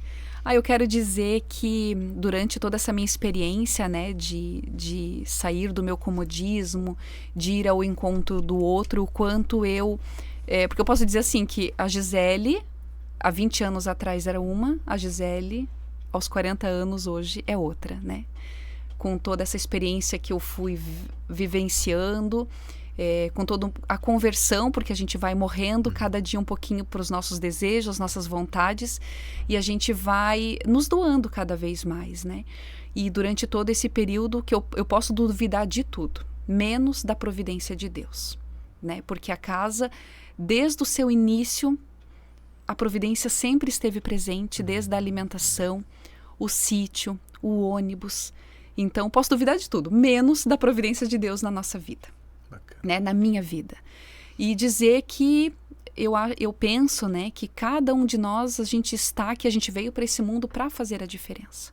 Eu quero dizer que durante toda essa minha experiência, né, de sair do meu comodismo, de ir ao encontro do outro, o quanto porque eu posso dizer assim, que a Gisele, há 20 anos atrás era uma, a Gisele, aos 40 anos hoje, é outra, né? Com toda essa experiência que eu fui vivenciando, com toda a conversão, porque a gente vai morrendo cada dia um pouquinho para os nossos desejos, as nossas vontades, e a gente vai nos doando cada vez mais, né? E durante todo esse período que eu posso duvidar de tudo, menos da providência de Deus, né? Porque a casa, desde o seu início, a providência sempre esteve presente, desde a alimentação, o sítio, o ônibus. Então, posso duvidar de tudo, menos da providência de Deus na nossa vida. Né, na minha vida. E dizer que eu penso, né, que cada um de nós, a gente veio para esse mundo para fazer a diferença.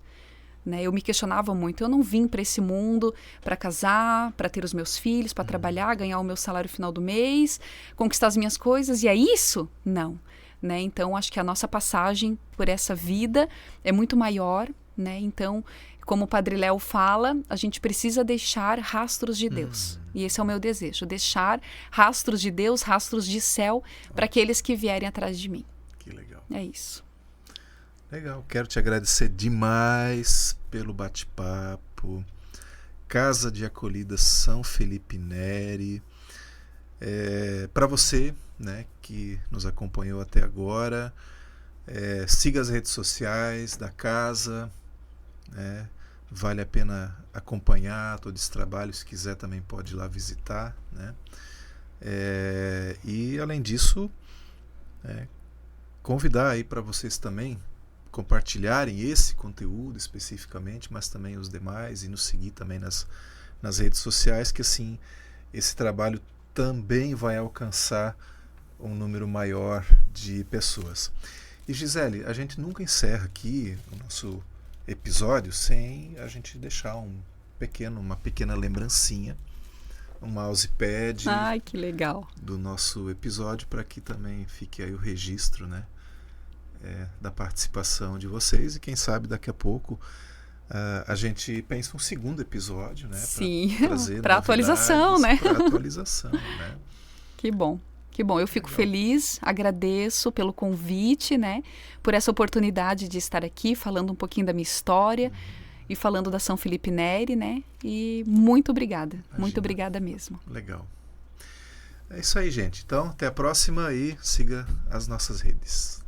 Né? Eu me questionava muito, eu não vim para esse mundo para casar, para ter os meus filhos, para trabalhar, ganhar o meu salário final do mês, conquistar as minhas coisas, e é isso? Não. Né? Então, acho que a nossa passagem por essa vida é muito maior, né? Então, como o Padre Léo fala, a gente precisa deixar rastros de Deus. E esse é o meu desejo, deixar rastros de Deus, rastros de céu, para aqueles que vierem atrás de mim. Que legal. É isso. Legal. Quero te agradecer demais pelo bate-papo. Casa de Acolhida São Felipe Neri. Para você, né, que nos acompanhou até agora, siga as redes sociais da casa, né? Vale a pena acompanhar todo esse trabalho. Se quiser também pode ir lá visitar, né? E além disso, convidar aí para vocês também compartilharem esse conteúdo especificamente, mas também os demais, e nos seguir também nas redes sociais, que assim esse trabalho também vai alcançar um número maior de pessoas. E Gisele, a gente nunca encerra aqui o nosso episódio sem a gente deixar uma pequena lembrancinha, um mousepad. Ai, que legal. Do nosso episódio, para que também fique aí o registro, né, da participação de vocês, e quem sabe daqui a pouco a gente pensa um segundo episódio, né? Sim, para atualização, né? Para atualização, né? Que bom. Que bom, eu fico feliz, agradeço pelo convite, né? Por essa oportunidade de estar aqui falando um pouquinho da minha história e falando da São Felipe Neri, né? E muito obrigada, muito obrigada mesmo. Legal. É isso aí, gente. Então, até a próxima e siga as nossas redes.